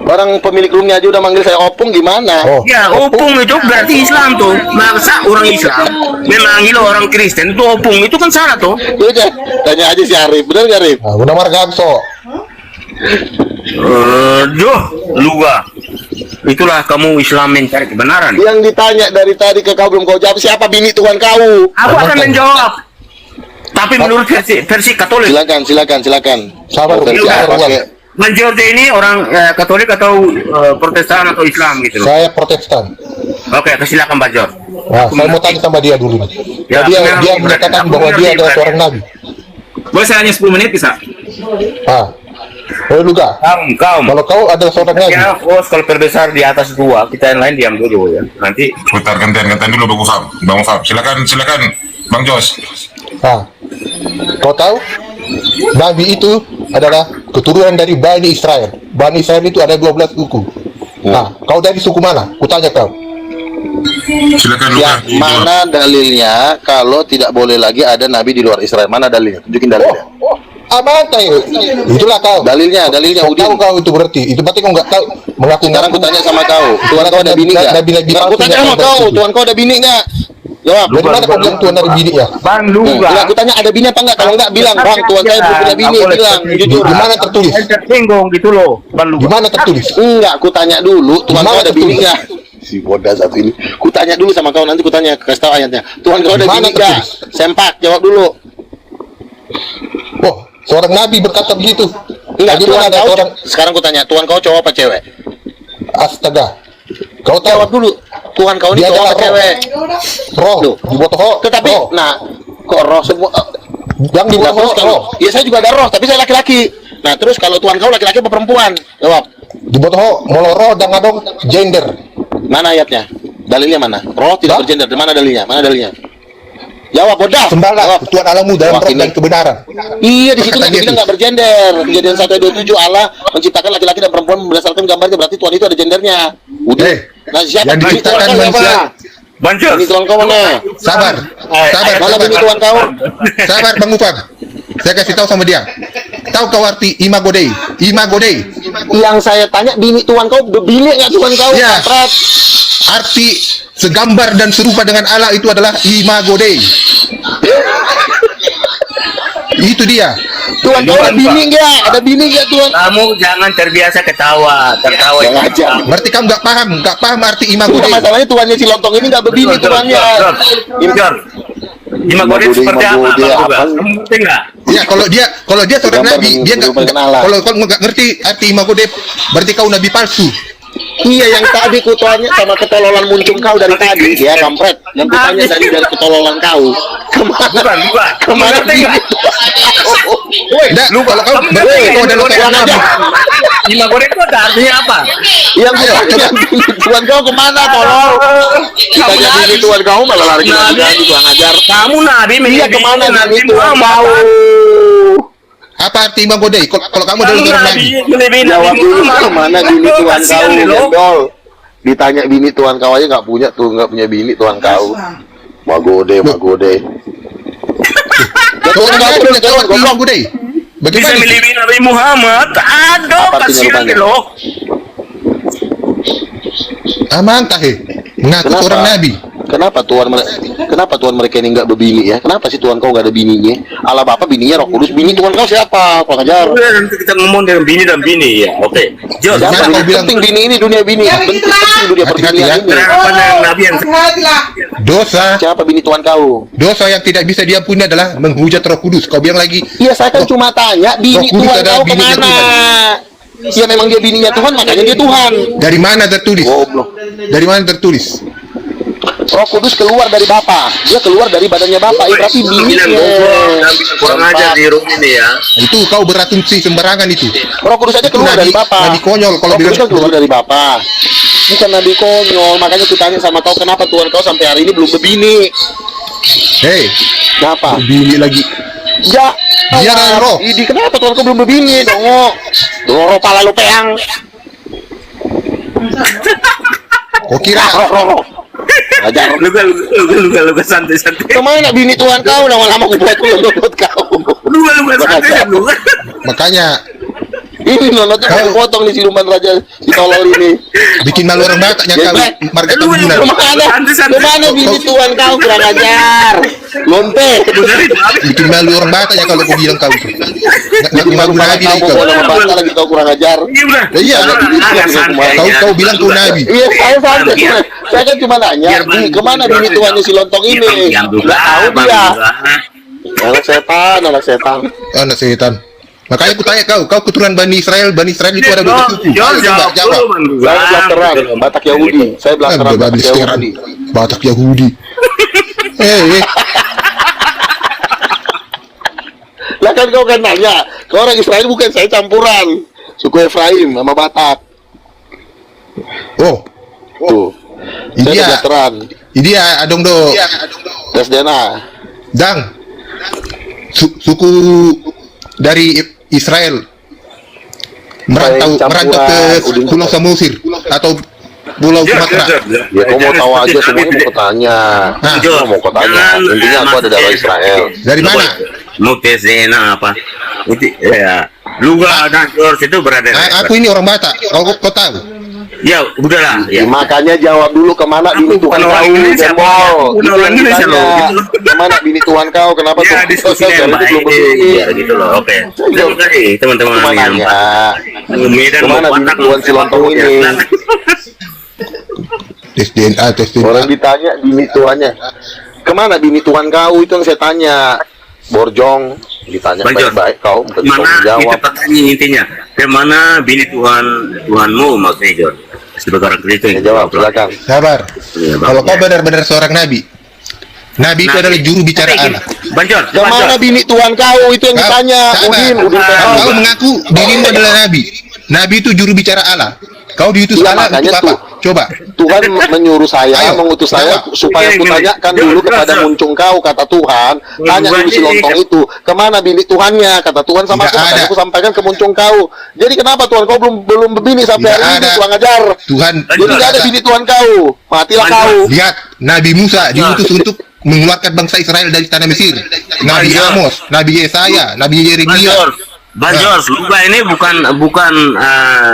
Orang pemilik roomnya aja udah manggil saya opung, gimana? Ya, opung itu berarti Islam tuh. Masa orang Islam memanggil orang Kristen itu opung, itu kan salah tuh. Udah, tanya aja si Arif, bener nggak Arif? Nah, Guna Margamso. Luga. Itulah kamu Islam mencari kebenaran. Yang ditanya dari tadi ke kau belum kau jawab, siapa bini Tuhan kau? Aku akan menjawab. Tapi menurut versi Katolik. Silakan. Sabar, versi apa? Majority ini orang Katolik atau Protestan atau Islam gitu loh. Saya Protestan. Oke, silakan Pak Jor. Nah, saya mau tanya sama dia dulu. Ya, Dia menyatakan bahwa dia adalah seorang nabi. Boleh saya hanya 10 menit, bisa? Luka. Kaum. Kalau kau adalah seorang nabi. Ya, kalau perbesar di atas 2, kita yang lain diam dulu ya. Nanti. Putar gantian dulu Bang Ufam. Silakan Bang Jos. Kau tahu? Nabi itu adalah keturunan dari Bani Israel. Bani Israel itu ada 12 suku. Nah, kau dari suku mana? Kutanya kau. Silakan Ya, mana dalilnya kalau tidak boleh lagi ada nabi di luar Israel? Mana dalilnya? Tunjukin dalilnya. Aman tahu. Itulah kau. Dalilnya Udin. Tahu kau itu berarti. Itu berarti kau nggak tahu. Sekarang aku tanya sama kau, Tuhan kau ada bini nggak? Aku tanya sama kau, Tuhan kau ada bini nggak? Jawab. Dari mana kau bilang Tuhan ada bini ya? Bang Luga. Aku tanya ada bini apa enggak? Kalau enggak bilang, Bang, Tuhan saya belum punya bini, bilang jujur. Di mana tertulis? Tersinggung gitu loh, Bang Luga. Di mana tertulis? Enggak, aku tanya dulu, Tuhan kau ada bini tertulis? nggak? Si bodas satu ini. Ku tanya dulu sama kau, nanti ku tanya, kasih tahu ayatnya. Tuhan kau ada Di mana bini nggak? tertulis? Sempak, jawab dulu. Oh, seorang nabi berkata begitu. Enggak, Di Tuhan mana ada kau. orang? Sekarang ku tanya, Tuhan kau cowok apa cewek? Astaga. Kau tahu? Jawab dulu. Tuhan kau ini Dia cowok adalah apa cewek? Roh. Loh. Di botoho. Tetapi, roh. nah, kok roh semua? Yang di Nah, botoho terus kalau, roh. ya saya juga ada roh, tapi saya laki-laki. Nah, terus kalau Tuhan kau laki-laki apa perempuan? Jawab. Di botoho moloro dan ngadong gender. Mana ayatnya? Dalilnya mana? Roh tidak bergender. Di mana dalilnya? Mana dalilnya? Jawab, bodas. Sembahlah Tuhan Allahmu dalam roh Jawab ini. dan kebenaran. Iya, di situ Kata nggak Yesus. nggak bergender. Kejadian 1:27 Allah menciptakan laki-laki dan perempuan berdasarkan gambarnya, berarti Tuhan itu ada gendernya. Udah. Nah, siapa yang bini Tuhan diciptakan kau manusia. siapa? Bini Tuhan kau mana? Sabar. Mana bini Tuhan kau? Sabar Bang Ufam. Saya kasih tahu sama dia. Tahu kau arti imago Dei? Imago Dei. Yang saya tanya, bini Tuhan kau, bini nggak Tuhan kau? Ya. Kampret. Arti segambar dan serupa dengan Allah itu adalah imago Dei. Itu dia. Tuhan kau ada bini nggak? Ada bini nggak Tuhan? Kamu jangan terbiasa tertawa itu. Aja. Berarti kamu nggak paham arti imago Udah, Dei. masalahnya Tuhannya si lontong ini nggak berbini Tuhannya. Imago seperti apa? Bang Luga? Kamu ngerti nggak? Ya kalau dia seorang Gambar nabi, dia nggak serupa dengan Allah. kalau kau nggak ngerti arti imago Dei, berarti kau nabi palsu. Iya, yang tadi ku tanya sama ketololan muncul kau dari tadi, ya kampret. Yang ku tanya dari ketololan kau. Bukan. Kemana bini? Dah, kalau kau berarti kau adalah seorang nabi. Lima goreng itu ada artinya apa? Yang ditanya bini Tuhan kau kemana? Tolong. Ditanya bini Tuhan kau malah lari ke nabi, kurang ajar. Kamu nabi, Iya kemana bini Tuhan kau? Apa arti Bang Godei? Kalau kamu adalah seorang nabi. Jawab dulu, kemana bini Tuhan kau? Gendol. Ditanya bini Tuhan kau aja nggak punya bini Tuhan kau. Magode. Seorang nabi punya kawan Bang Godei. Bisa Bagaimana? milih Nabi Muhammad. Aduh, Apa artinya kasihan rupanya? loh. Mantap mengaku Kenapa? seorang nabi. Kenapa Tuhan mereka ini nggak berbini ya? Kenapa sih Tuhan kau nggak ada bininya? Allah Bapa bininya Roh Kudus, bini Tuhan kau siapa? Kurang ajar. Udah, nanti kita ngomong dengan bini dan bini ya. Oke. Jos, Siapa kau bini? bilang- Penting bini ini dunia bini. Penting dunia Hati-hati perbinian ya. ini. kenapa dengan Nabi yang Dosa Siapa bini Tuhan kau? dosa yang tidak bisa diampuni adalah menghujat Roh Kudus. Kau bilang lagi Iya, saya kan cuma tanya bini Roh Kudus Tuhan adalah kau bininya kemana? Ya memang dia bininya Tuhan, makanya dia Tuhan. dari mana tertulis? Goblok. Dari mana tertulis? Roh Kudus keluar dari Bapa. Dia keluar dari badannya Bapa. Berarti bininya. kurang ajar di room ini ya. Itu kau berasumsi sembarangan itu. Roh Kudus aja keluar Nabi- dari Bapa. Nabi konyol kalau Roh Kudus bilang kan keluar dari Bapa. Bukan Nabi konyol. Makanya aku tanya sama kau, kenapa Tuhan kau sampai hari ini belum berbini? Hei, Kenapa? bini lagi. Ya. Dia kan roh. Idi, kenapa Tuhan kau belum berbini? Dongo. Dongo pala lu peang. Kau kira Roh. Ajar. Lu santai. Kemana bini Tuhan kau? Lama-lama aku buat kau. Lu santai lu. makanya Ini nontonnya Kau- mau potong nih siluman raja ditolol ini. bikin malu orang Batak yang kau marga Tambunan. Kemana bini Tuhan kau kurang ajar? Lonte. Bikin malu orang Batak ya kalau kau bilang kau itu. Nggak malu nabi lagi kau. Kau nama bangsa lagi kau kurang ajar. Iya, kau bilang kau nabi. Iya, saya santai. Saya kan cuma nanya, kemana bini Tuhannya si lontong ini? Nggak tahu dia. Anak setan. Anak setan. Makanya aku tanya kau keturunan Bani Israel itu ada berapa suku? Ayo coba jawab. Saya blasteran, Batak Yahudi. Saya blasteran Bani Batak Israel, Yahudi. Batak Yahudi. Lah kan kau kan nanya, kau orang Israel bukan, saya campuran. Suku Efraim sama Batak. Oh, Tuh. Saya Iya. blasteran. ini adong do. Tes DNA. Dang. Suku dari Israel merantau ke Pulau Samosir atau Pulau Sumatera. Ya, kau mau tahu aja, semuanya mau kutanya. Nah, Kau mau kutanya. Intinya aku ada darah Israel. dari mana? Mau tes DNA apa? Itu ya. Luga dan George itu berada. Aku ini orang Batak. Kau tahu? Ya, udahlah. Ya, makanya jawab dulu kemana bini Tuhan Bukan orang kau, Indonesia, Gembol. orang Indonesia loh. Kemana bini Tuhan kau? Kenapa Ya, Tuhan diskusi kau yang belum baik. berbini? Ya, gitu loh. Oke. Terima kasih teman-teman Cuma yang nanya, Medan kemana mau bini Batak, Tuhan si lontong ini? Tes DNA, tes Orang DNA. ditanya bini Tuhannya. Kemana bini Tuhan kau? Itu yang saya tanya. Borjong ditanya Banjor. baik-baik kau bukan kau Mana menjawab. itu pertanyaan intinya? Kemana bini Tuhanmu maksudnya John? Sebagai orang Kristen. Ya, jawab silakan. Sabar. Ya, Bang. Kalau kau benar-benar seorang nabi, nabi itu adalah juru bicara Allah. Banjor. Kemana bini Tuhan kau? Itu yang ditanya. Sabar. Udin Kau mengaku dirimu adalah nabi. Nabi itu juru bicara Allah. Kau diutus Iya, Allah makanya untuk apa? Coba. Tuhan menyuruh saya, Ayo, mengutus saya jawab. supaya aku tanyakan dulu kepada muncung kau, kata Tuhan. Tanya dulu si lontong itu, kemana bini Tuhannya, kata Tuhan sama aku, Tidak makanya ada. aku sampaikan ke muncung kau. Jadi kenapa Tuhan kau belum berbini sampai Tidak hari ini, ada. Tuhan ajar. Tuhan. Jadi nggak ada bini Tuhan kau, matilah kau. Lihat, Nabi Musa diutus untuk mengeluarkan bangsa Israel dari tanah Mesir. Nabi Amos, Nabi Yesaya, Nabi Yeremia. Banjor, Luka ini bukan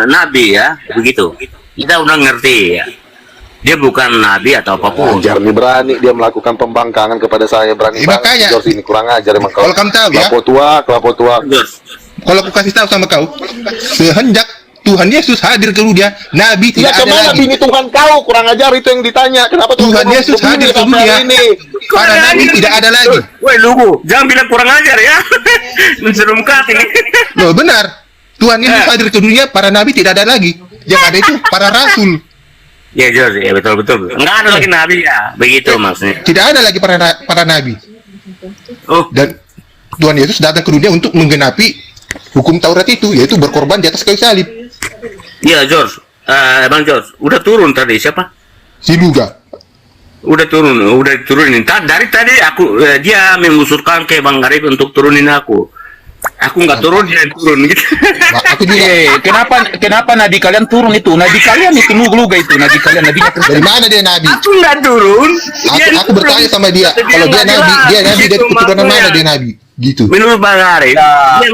nabi ya, begitu. Kita udah ngerti ya. Dia bukan nabi atau apapun. Ajar nih, berani dia melakukan pembangkangan kepada saya, berani banget. Makanya. George ini kurang ajar emang kau. Kalau kamu tahu ya, Kelapo tua. kalau aku kasih tahu sama kau, sehendak Tuhan Yesus hadir ke dunia, Nabi Ya tidak ada kemana lagi. bini Tuhan kau? Kurang ajar itu yang ditanya. Kenapa Tuhan kau Yesus berbini hadir ke sampai dunia. hari ini? Para nabi tidak ada lagi. Woi lugu, jangan bilang kurang ajar ya. Menserumkat ini. Loh benar. Tuhan Yesus hadir ke dunia, para nabi tidak ada lagi. Yang ada itu para rasul. Ya George, ya betul. Enggak ada lagi nabi ya, begitu maksudnya. Tidak ada lagi para nabi. Dan Tuhan Yesus datang ke dunia untuk menggenapi hukum Taurat itu, yaitu berkorban di atas kayu salib. Iya, George. Bang George, udah turun tadi siapa? Si Luga. Udah turunin. Dari tadi aku dia mengusulkan ke Bang Arif untuk turunin aku. Aku nggak turun, dia yang turun gitu. Aku juga. Kenapa nabi kalian turun itu? Nabi kalian itu Luga itu, nabi kalian nabi. Dari mana dia nabi? Aku nggak turun. Aku bertanya sama dia, kalau dia nabi, dia dari keturunan mana dia nabi? Gitu. Menurut Bang Arif, dia